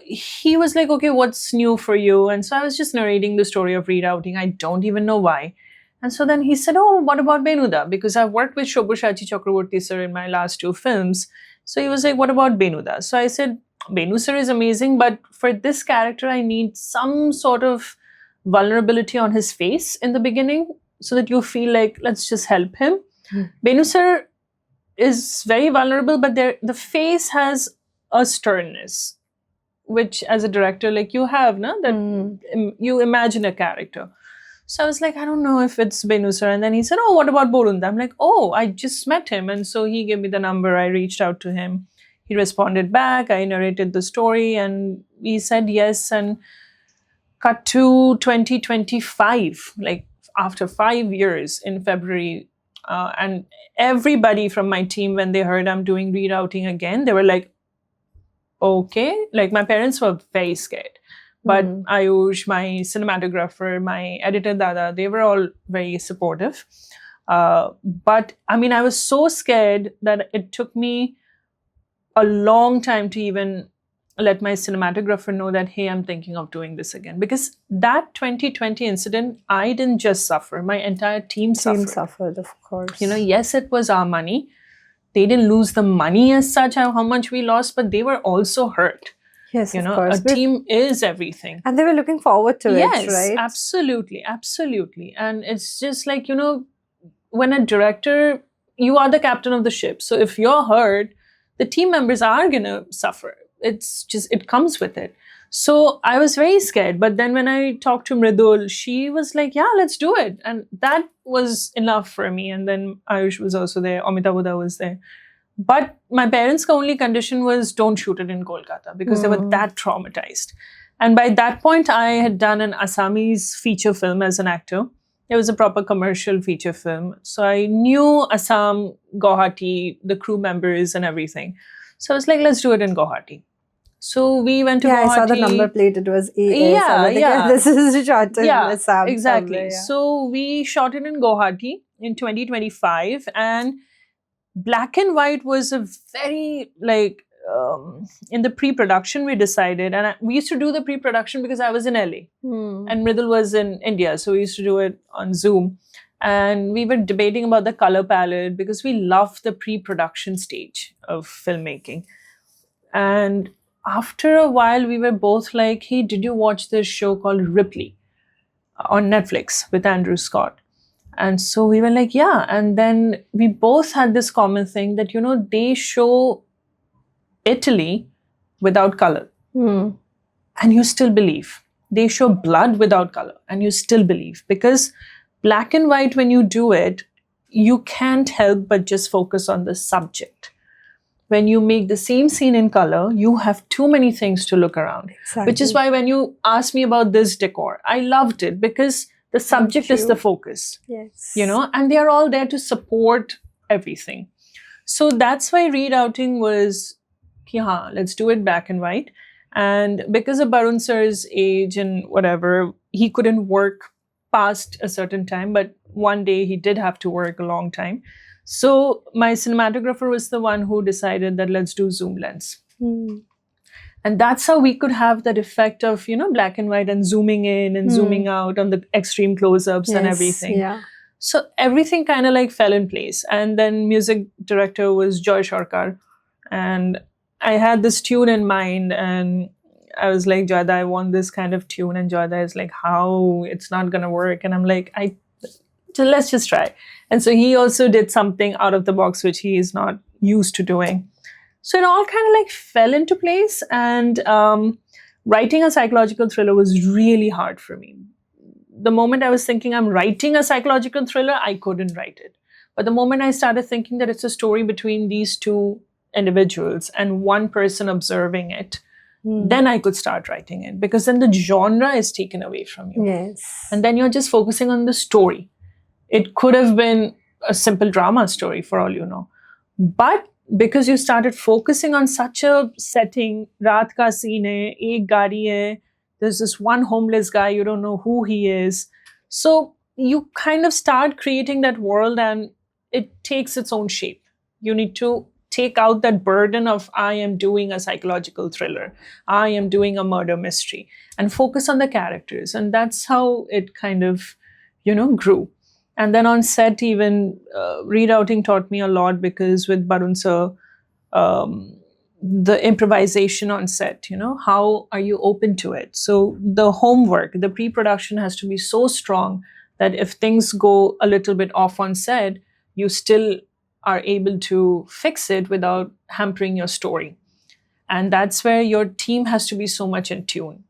He was like, okay, what's new for you? And so I was just narrating the story of rerouting. I don't even know why. And so then he said, oh, what about Benuda? Because I've worked with Shobdo Chakraborty sir in my last 2 films. So he was like, what about Benuda? So I said, Benu sir is amazing, but for this character, I need some sort of vulnerability on his face in the beginning so that you feel like, let's just help him. Benu sir is very vulnerable, but the face has a sternness, which as a director, like you have, na? That you imagine a character. So I was like, I don't know if it's Benu sir. And then he said, oh, what about Borunda? I'm like, oh, I just met him. And so he gave me the number. I reached out to him. He responded back. I narrated the story and he said yes. And cut to 2025, like after 5 years in February. And everybody from my team, when they heard I'm doing rerouting again, they were like, okay. Like my parents were very scared. But Ayush, my cinematographer, my editor Dada, they were all very supportive. But I mean, I was so scared that it took me a long time to even let my cinematographer know that, hey, I'm thinking of doing this again. Because that 2020 incident, I didn't just suffer. My entire team suffered. Of course. You know, yes, it was our money. They didn't lose the money as such, how much we lost, but they were also hurt. Yes, you know, of course. a team is everything. And they were looking forward to it, right? Yes, absolutely, absolutely. And it's just like, you know, when a director, you are the captain of the ship. So if you're hurt, the team members are going to suffer. It's just, it comes with it. So I was very scared. But then when I talked to Mridul, she was like, yeah, let's do it. And that was enough for me. And then Ayush was also there. Amitabh Bachchan was there. But my parents' only condition was don't shoot it in Kolkata because they were that traumatized. And by that point, I had done an Assamese feature film as an actor. It was a proper commercial feature film. So I knew Assam, Guwahati, the crew members and everything. So I was like, let's do it in Guwahati. So we went to Guwahati. I saw the number plate. It was AA. Yeah. This is shot in Assam. Exactly. Somewhere, So we shot it in Guwahati in 2025. And black and white was a very, like, in the pre-production we decided, and we used to do the pre-production because I was in LA and Mridul was in India, so we used to do it on Zoom, and we were debating about the color palette because we love the pre-production stage of filmmaking. And after a while we were both like, hey, did you watch this show called Ripley on Netflix with Andrew Scott? And so we were like, yeah. And then we both had this common thing that, you know, they show Italy without color. And you still believe. They show blood without color and you still believe. Because black and white, when you do it, you can't help but just focus on the subject. When you make the same scene in color, you have too many things to look around. Exactly. Which is why when you asked me about this decor, I loved it because the subject is the focus, yes, you know, and they are all there to support everything. So that's why rerouting was, let's do it black and white. And because of Barun sir's age and whatever, he couldn't work past a certain time, but one day he did have to work a long time. So my cinematographer was the one who decided that let's do zoom lens. And that's how we could have that effect of, you know, black and white and zooming in and zooming out on the extreme close-ups and everything. Yeah. So everything kind of like fell in place. And then music director was Joy Sharkar. And I had this tune in mind and I was like, Joyda, I want this kind of tune. And Joyda is like, how? It's not going to work. And I'm like, let's just try. And so he also did something out of the box, which he is not used to doing. So it all kind of like fell into place, and writing a psychological thriller was really hard for me. The moment I was thinking I'm writing a psychological thriller, I couldn't write it. But the moment I started thinking that it's a story between these two individuals and one person observing it, then I could start writing it, because then the genre is taken away from you. Yes. And then you're just focusing on the story. It could have been a simple drama story for all you know. But because you started focusing on such a setting, raat ka scene hai, ek gaadi hai, there's this one homeless guy, you don't know who he is. So you kind of start creating that world and it takes its own shape. You need to take out that burden of I am doing a psychological thriller, I am doing a murder mystery, and focus on the characters. And that's how it kind of, grew. And then on set, even rerouting taught me a lot because with Barun sir, the improvisation on set, how are you open to it? So the homework, the pre-production has to be so strong that if things go a little bit off on set, you still are able to fix it without hampering your story. And that's where your team has to be so much in tune,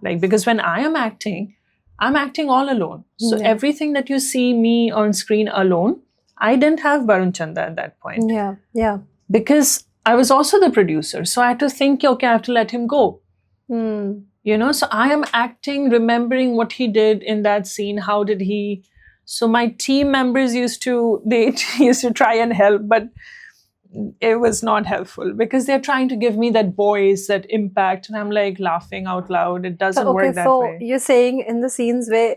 because when I am acting, I'm acting all alone. So everything that you see me on screen alone, I didn't have Barun Chanda at that point. Yeah. Because I was also the producer. So I had to think, okay, I have to let him go. So I am acting, remembering what he did in that scene. How did he... So my team members used to try and help, but it was not helpful because they're trying to give me that voice, that impact. And I'm like laughing out loud. It doesn't work that way. So you're saying in the scenes where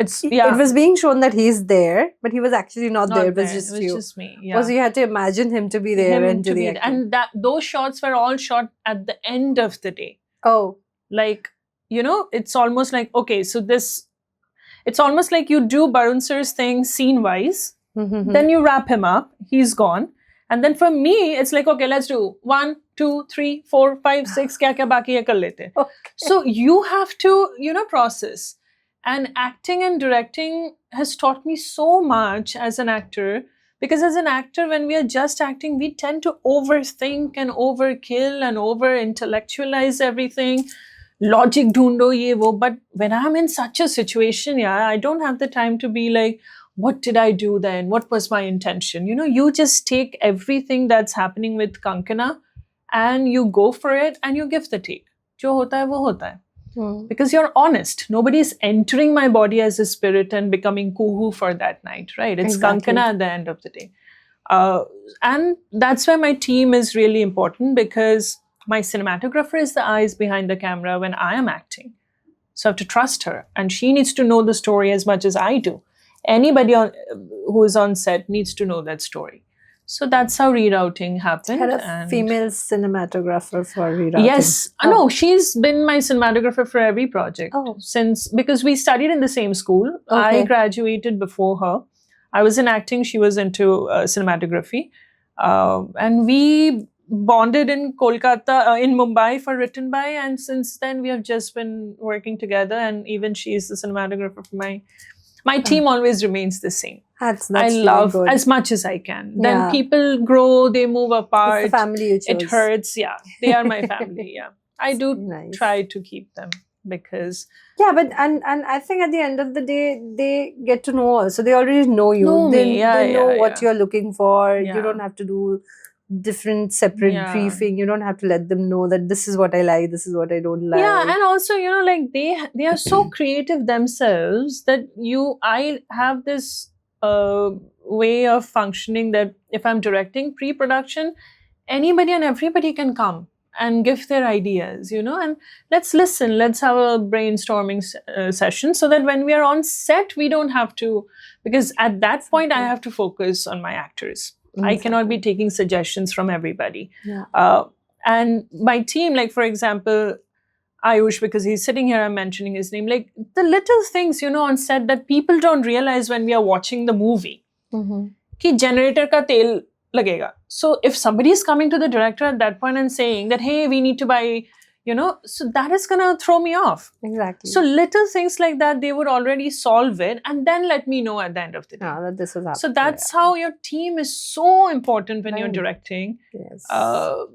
it was being shown that he's there, but he was actually not there. It was just you. Just me. Yeah. So you had to imagine him to be there and to the acting. And those shots were all shot at the end of the day. Oh. Like, it's almost like, okay, so it's almost like you do Barun sir's thing scene-wise, then you wrap him up, he's gone. And then for me, it's like, okay, let's do 1, 2, 3, 4, 5, 6, kya baki hai kar lete. Okay. So you have to, process. And acting and directing has taught me so much as an actor, because as an actor, when we are just acting, we tend to overthink and overkill and over-intellectualize everything. Logic dhundo ye wo. But when I'm in such a situation, I don't have the time to be like, what did I do then? What was my intention? You just take everything that's happening with Kankana and you go for it and you give the take. Jo hota hai, wo hota hai. Because you're honest. Nobody's entering my body as a spirit and becoming kuhu for that night, right? It's exactly. Kankana at the end of the day. And that's where my team is really important, because my cinematographer is the eyes behind the camera when I am acting. So I have to trust her. And she needs to know the story as much as I do. Anybody who is on set needs to know that story. So that's how rerouting happened. Had a female cinematographer for rerouting? Yes. Oh. No, she's been my cinematographer for every project. Because we studied in the same school. Okay. I graduated before her. I was in acting. She was into cinematography. And we bonded in Kolkata, in Mumbai for Written By, and since then we have just been working together, and even she's the cinematographer for my team always remains the same. That's I love really good. As much as I can. Then people grow, they move apart. It's the family you chose. It hurts, they are my family, I do try to keep them because... Yeah, but and I think at the end of the day, they get to know also. They already know you. They know what you're looking for. You don't have to do different separate briefing. You don't have to let them know that this is what I like, this is what I don't like. Yeah, and also, like they are so creative themselves that I have this way of functioning that if I'm directing pre-production, anybody and everybody can come and give their ideas, and let's listen, let's have a brainstorming session, so that when we are on set, we don't have to, because at that point, I have to focus on my actors. Exactly. I cannot be taking suggestions from everybody. And my team, like for example, Ayush, because he's sitting here, I'm mentioning his name, like the little things, on set that people don't realize when we are watching the movie. Ki generator ka tel lagega. So if somebody is coming to the director at that point and saying that, hey, we need to buy, so that is going to throw me off. Exactly. So little things like that, they would already solve it and then let me know at the end of the day. That this was happening. So that's how your team is so important when you're directing. Yes.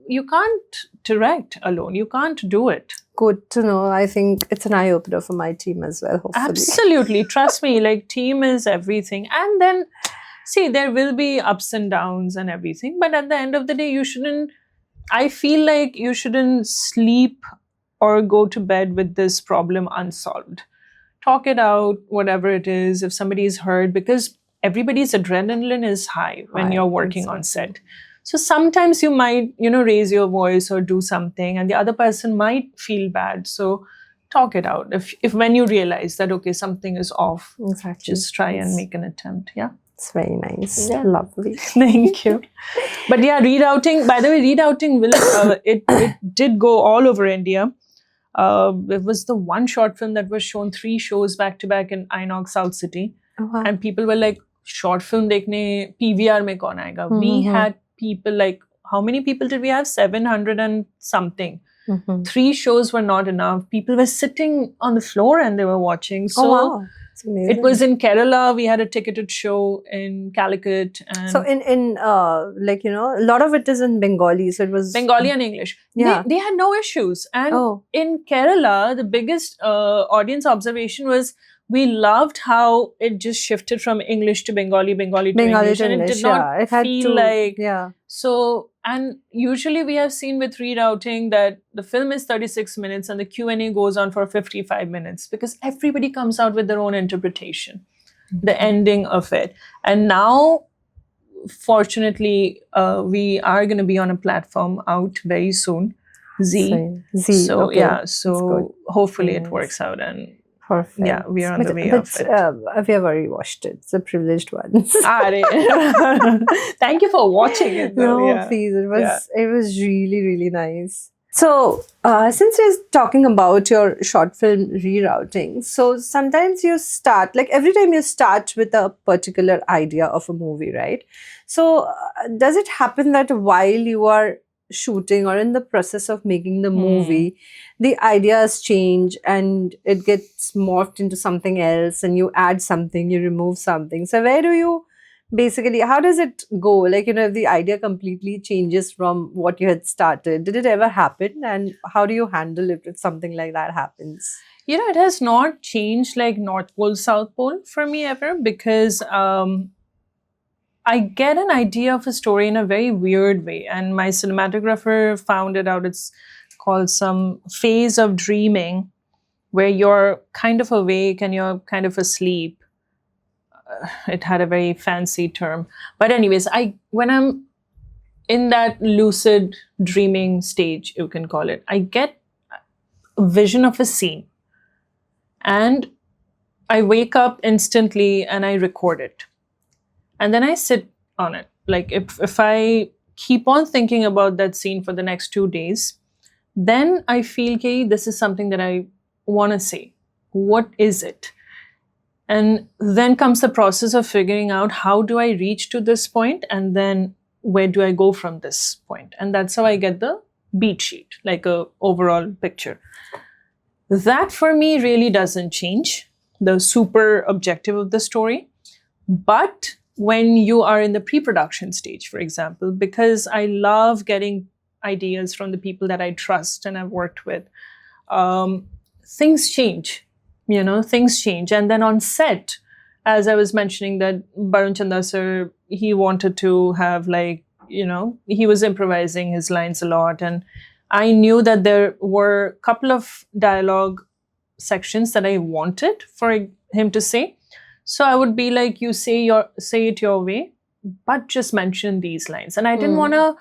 You can't direct alone. You can't do it. Good to know. I think it's an eye-opener for my team as well, hopefully. Absolutely. Trust me, like team is everything. And then, see, there will be ups and downs and everything. But at the end of the day, I feel like you shouldn't sleep or go to bed with this problem unsolved. Talk it out, whatever it is, if somebody is hurt, because everybody's adrenaline is high when High, you're working on exactly. set. So sometimes you might, raise your voice or do something, and the other person might feel bad. So talk it out. If when you realize that, okay, something is off, Exactly. just try and Yes. make an attempt. Yeah. It's very nice. Yeah. Lovely. Thank you. But yeah, rerouting, by the way, rerouting will, it did go all over India. It was the one short film that was shown 3 shows back to back in Inox South City. Oh, wow. And people were like, short film dekhne PVR mein kaun aayega? We had people like, how many people did we have? 700 and something. 3 shows were not enough. People were sitting on the floor and they were watching. So oh, wow. It's amazing. it was in Kerala. We had a ticketed show in Calicut. And So in like, a lot of it is in Bengali. So it was Bengali and English. Yeah. They had no issues. And Oh. in Kerala, the biggest audience observation was we loved how it just shifted from English to Bengali, Bengali to Bengali English. to And it English, did not yeah. It had feel to, like... yeah. So, and usually we have seen with rerouting that the film is 36 minutes and the Q&A goes on for 55 minutes because everybody comes out with their own interpretation, the ending of it. And now, fortunately, we are going to be on a platform out very soon, Z. Z. So, okay. yeah, That's so good. hopefully Nice. it works out. And Perfect. yeah, we are on the way but, of it. we have already watched it. It's the privileged ones. Thank you for watching it. Though. No, Yeah. please. It was really, really nice. So, since we're talking about your short film rerouting, so sometimes you start, like every time you start with a particular idea of a movie, right? So, does it happen that while you are shooting or in the process of making the movie, the ideas change and it gets morphed into something else and you add something, you remove something? So, where do you basically, how does it go? Like, if the idea completely changes from what you had started, did it ever happen? And how do you handle it if something like that happens? It has not changed like North Pole, South Pole for me ever because I get an idea of a story in a very weird way. And my cinematographer found it out. It's called some phase of dreaming where you're kind of awake and you're kind of asleep. It had a very fancy term. But anyways, when I'm in that lucid dreaming stage, you can call it, I get a vision of a scene. And I wake up instantly and I record it. And then I sit on it. Like if I keep on thinking about that scene for the next 2 days, then I feel, okay, this is something that I want to say. What is it? And then comes the process of figuring out how do I reach to this point and then where do I go from this point? And that's how I get the beat sheet, like a overall picture. That for me really doesn't change the super objective of the story. But when you are in the pre-production stage, for example, because I love getting ideas from the people that I trust and I've worked with, things change. Things change. And then on set, as I was mentioning that Barun Chanda sir, he wanted to have he was improvising his lines a lot. And I knew that there were a couple of dialogue sections that I wanted for him to say. So I would be like, you say it your way, but just mention these lines. And I didn't want to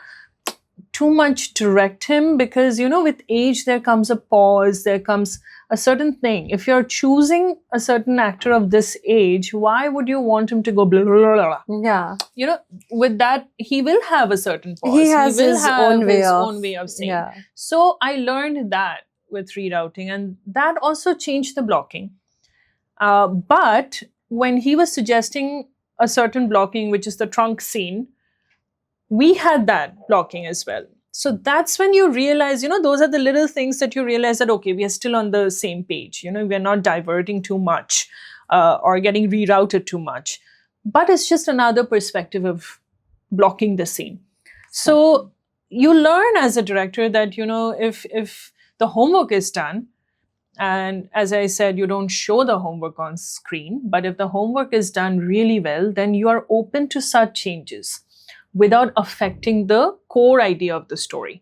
too much direct him because, with age, there comes a pause, there comes a certain thing. If you're choosing a certain actor of this age, why would you want him to go blah, blah, blah, blah? Yeah. With that, he will have a certain pause. He has his own way of saying. Yeah. So I learned that with rerouting, and that also changed the blocking. But when he was suggesting a certain blocking, which is the trunk scene, we had that blocking as well. So that's when you realize, those are the little things that you realize that, okay, we are still on the same page. We're not diverting too much or getting rerouted too much. But it's just another perspective of blocking the scene. So you learn as a director that, if the homework is done, and as I said, you don't show the homework on screen, but if the homework is done really well, then you are open to such changes without affecting the core idea of the story.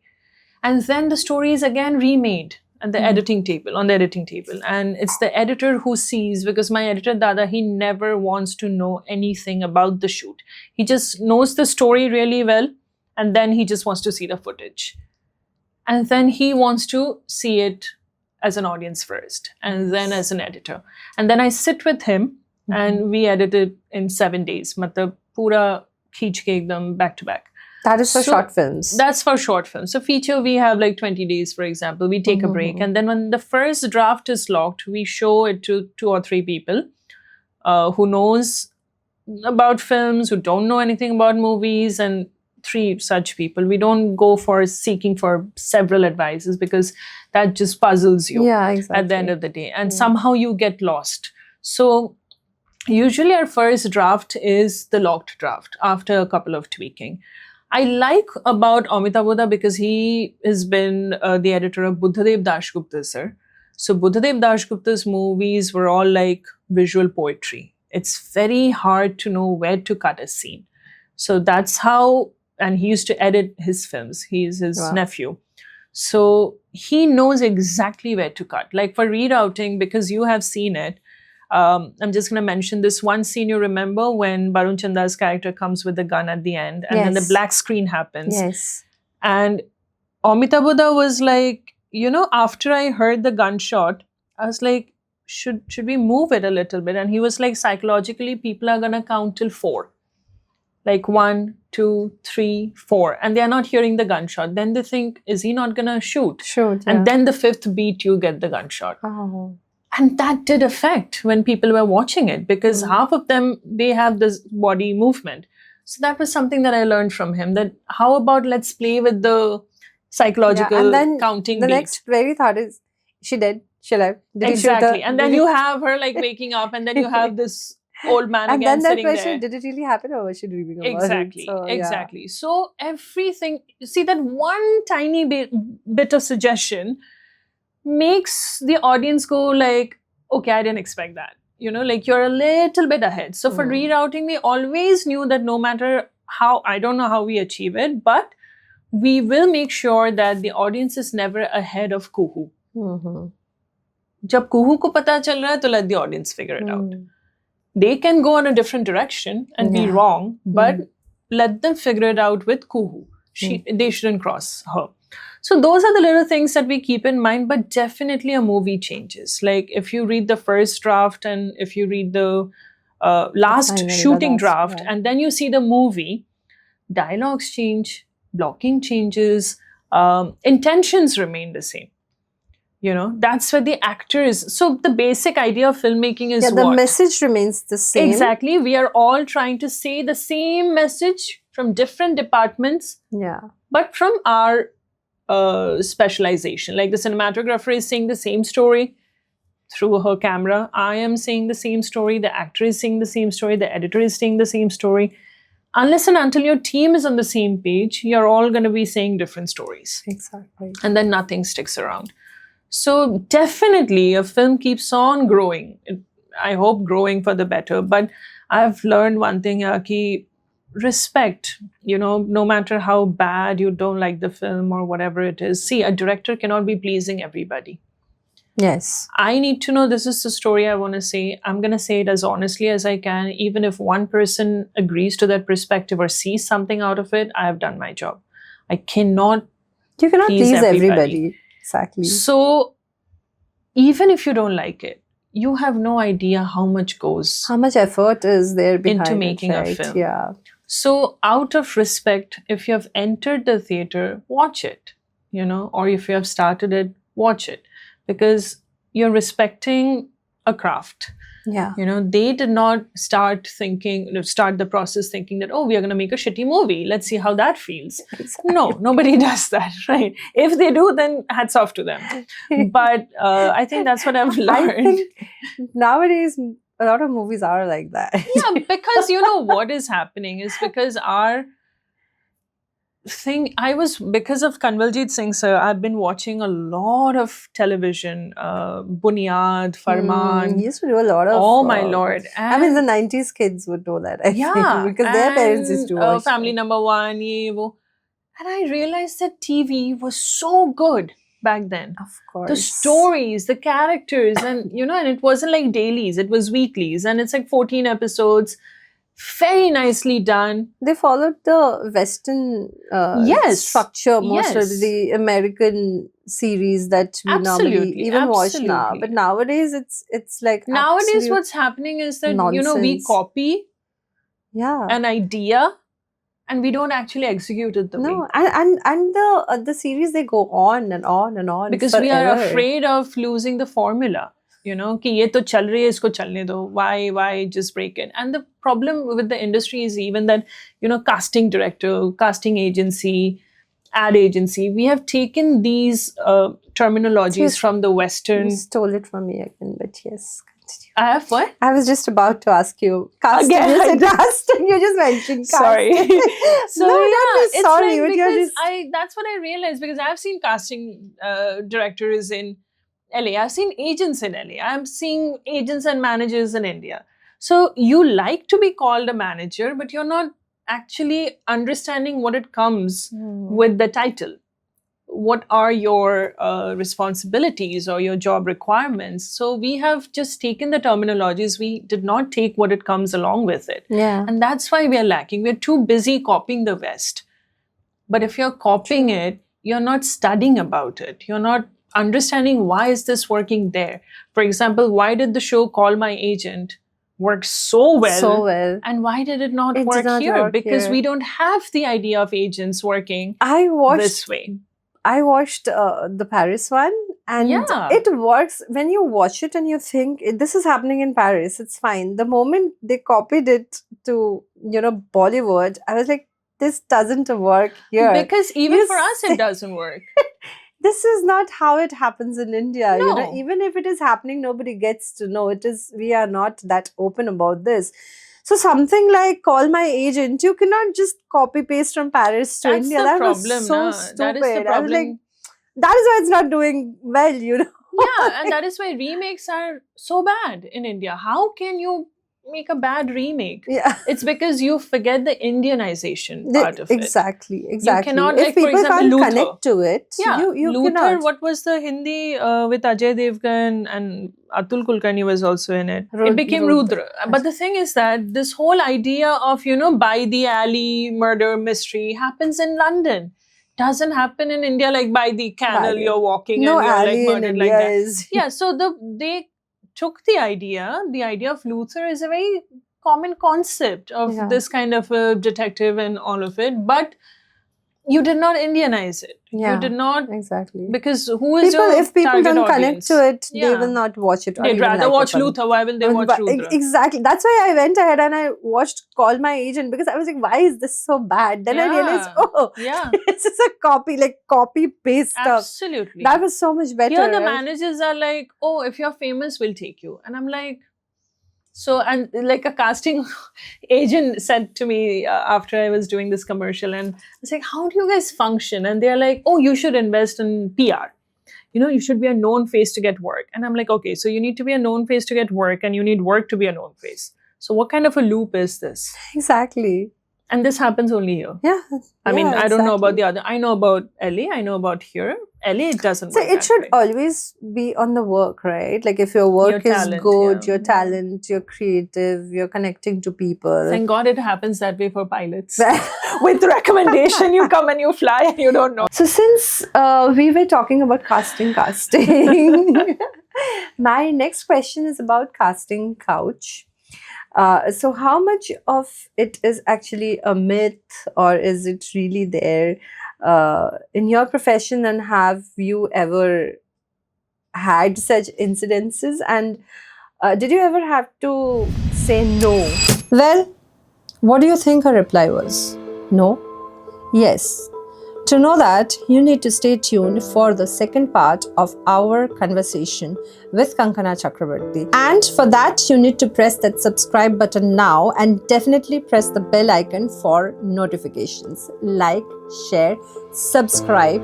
And then the story is again remade and the editing table, on the editing table. And it's the editor who sees, because my editor Dada, he never wants to know anything about the shoot. He just knows the story really well, and then he just wants to see the footage. And then he wants to see it as an audience first, and then as an editor. And then I sit with him, and we edit it in 7 days. Matlab, pura kheech ke ekdam back to back. That is for short films. That's for short films. So feature, we have like 20 days, for example. We take a break. And then when the first draft is locked, we show it to 2 or 3 people who knows about films, who don't know anything about movies, and 3 such people. We don't go for seeking for several advices, because that just puzzles you at the end of the day. And somehow you get lost. So usually our first draft is the locked draft after a couple of tweaking. I like about Amitabh Bachchan because he has been the editor of Buddhadev Dasgupta, sir. So Buddhadev Dasgupta's movies were all like visual poetry. It's very hard to know where to cut a scene. So that's how, and he used to edit his films. He's his nephew. So he knows exactly where to cut. Like for rerouting, because you have seen it, I'm just going to mention this one scene. You remember when Barun Chanda's character comes with the gun at the end, and then the black screen happens. Yes. And Amitabh Bachchan was like, you know, after I heard the gunshot, I was like, should we move it a little bit? And he was like, psychologically, people are going to count till 4. Like 1, 2, 3, 4. And they are not hearing the gunshot. Then they think, is he not going to shoot? And then the 5th beat, you get the gunshot. And that did affect when people were watching it, because half of them, they have this body movement. So that was something that I learned from him, that how about let's play with the psychological and then counting the beat. next very thought is, she dead? She alive? Did Exactly. And then you have her like waking up, and then you have this old man and again then that sitting question, there. did it really happen, or was she dreaming about Exactly. it? So, exactly. So everything, see, that one tiny bit of suggestion makes the audience go like, okay, I didn't expect that. You know, like you're a little bit ahead. So for rerouting, we always knew that no matter how, I don't know how we achieve it, but we will make sure that the audience is never ahead of Kuhu. Jab Kuhu ko pata chal raha hai, to let the audience figure it out. They can go in a different direction and be wrong, but let them figure it out with Kuhu. They shouldn't cross her. So those are the little things that we keep in mind, but definitely a movie changes. Like if you read the first draft and if you read the last shooting draft and then you see the movie, dialogues change, blocking changes, intentions remain the same. You know, that's where the actor is. So the basic idea of filmmaking is the message remains the same. Exactly. We are all trying to say the same message from different departments, but from our specialization. Like the cinematographer is saying the same story through her camera. I am saying the same story. The actor is saying the same story. The editor is saying the same story. Unless and until your team is on the same page, you're all going to be saying different stories. Exactly. And then nothing sticks around. So definitely a film keeps on growing. I hope growing for the better. But I've learned one thing, ki respect, you know, no matter how bad you don't like the film or whatever it is. See, a director cannot be pleasing everybody. Yes. I need to know this is the story I want to say. I'm going to say it as honestly as I can. Even if one person agrees to that perspective or sees something out of it, I have done my job. I cannot You cannot please everybody. Exactly. So even if you don't like it, you have no idea how much effort is there behind into making a film. Yeah. So out of respect, if you have entered the theater, watch it, you know, or if you have started it, watch it, because you're respecting a craft. Yeah. You know, they did not start the process thinking that, oh, we are going to make a shitty movie. Let's see how that feels. Exactly. No, nobody does that, right? If they do, then hats off to them. But I think that's what I've learned. I think nowadays, a lot of movies are like that. Yeah, because you know what is happening is because our thing, because of Kanwaljit Singh sir, I've been watching a lot of television, Bunyad, Farman. He used to do a lot of... Oh my lord. And I mean, the 90s kids would know that, I think, because their parents used to watch Family Number One, ye, wo. And I realized that TV was so good. back then. Of course. The stories, the characters, and and it wasn't like dailies, it was weeklies, and it's like 14 episodes, very nicely done. They followed the Western Yes. structure, most of Yes. the American series that we normally Absolutely, even watch now. absolutely. But nowadays, it's like Nowadays, absolute what's happening is that we nonsense. copy Yeah. an idea and we don't actually execute it the way. No, and the series, they go on and on and on Because we are forever. afraid of losing the formula. कि ये तो चल रही है, इसको चलने दो. Why just break it? And the problem with the industry is even that, casting director, casting agency, ad agency, we have taken these terminologies Yes. from the Western. You stole it from me again, but yes, continue. I have what? I was just about to ask you. Casting, Again, you I said did. casting. You just mentioned Sorry. casting. So no, yeah, not just it's sorry, like but you're because just that's what I realized, because I've seen casting directors in LA. I've seen agents in LA. I'm seeing agents and managers in India. So you like to be called a manager, but you're not actually understanding what it comes with the title. What are your responsibilities or your job requirements? So we have just taken the terminologies. We did not take what it comes along with it. Yeah. And that's why we are lacking. We're too busy copying the West. But if you're copying it, you're not studying about it. You're not understanding why is this working there. For example, why did the show Call My Agent work so well? So well. And why did it not It did work not here? work Because here. we don't have the idea of agents working I watched this way. the Paris one, and Yeah. it works when you watch it and you think this is happening in Paris. It's fine. The moment they copied it to Bollywood, I was like, this doesn't work here. Because even You for us, say- it doesn't work. This is not how it happens in India. No. Even if it is happening, nobody gets to know. We are not that open about this. So something like Call My Agent, you cannot just copy paste from Paris to That's India. the That problem. was so na. stupid. That is the I was problem. like, that is why it's not doing well. Yeah, and that is why remakes are so bad in India. How can you make a bad remake? Yeah. It's because you forget the Indianization part of it. Exactly. You cannot, if like, for people example, can't Luther. connect to it, Yeah, you Luther, cannot. what was the Hindi with Ajay Devgan and Atul Kulkarni was also in it. It became Rudra. Rudra. But the thing is that this whole idea of, by the alley murder mystery happens in London. Doesn't happen in India, like by the canal the- you're walking No and you're like alley in murdered like India that. is. Yeah, so they took the idea of Luther is a very common concept of Yeah. this kind of a detective and all of it, but you did not Indianize it. Yeah, You did not, exactly. because who is your If people target don't audience? connect to it, they Yeah. will not watch it. Or They'd even rather like watch it. Luther. Why will they watch But Rudra? exactly. That's why I went ahead and I watched Call My Agent, because I was like, why is this so bad? Then I realized, Yeah, this is a copy paste stuff. absolutely. That was so much better. Here the managers are like, oh, if you're famous, we'll take you. And I'm like, so, and like a casting agent said to me after I was doing this commercial, and I was like, how do you guys function? And they're like, oh, you should invest in PR. You should be a known face to get work. And I'm like, okay, so you need to be a known face to get work, and you need work to be a known face. So what kind of a loop is this? Exactly. And this happens only here. Yeah. I mean, yeah, I don't know about exactly. the other. I know about LA. I know about here. LA, it doesn't So work it that should way. always be on the work, right? Like if your work Your is talent, good, yeah. your talent, you're creative, you're connecting to people. Thank God it happens that way for pilots. With recommendation, you come and you fly and you don't know. So since we were talking about casting, my next question is about casting couch. So how much of it is actually a myth, or is it really there in your profession, and have you ever had such incidences, and did you ever have to say no? Well, what do you think her reply was? No? Yes. To know that, you need to stay tuned for the second part of our conversation with Kankana Chakraborty. And for that, you need to press that subscribe button now, and definitely press the bell icon for notifications. Like, share, subscribe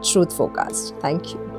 @Truth Forecast. Thank you.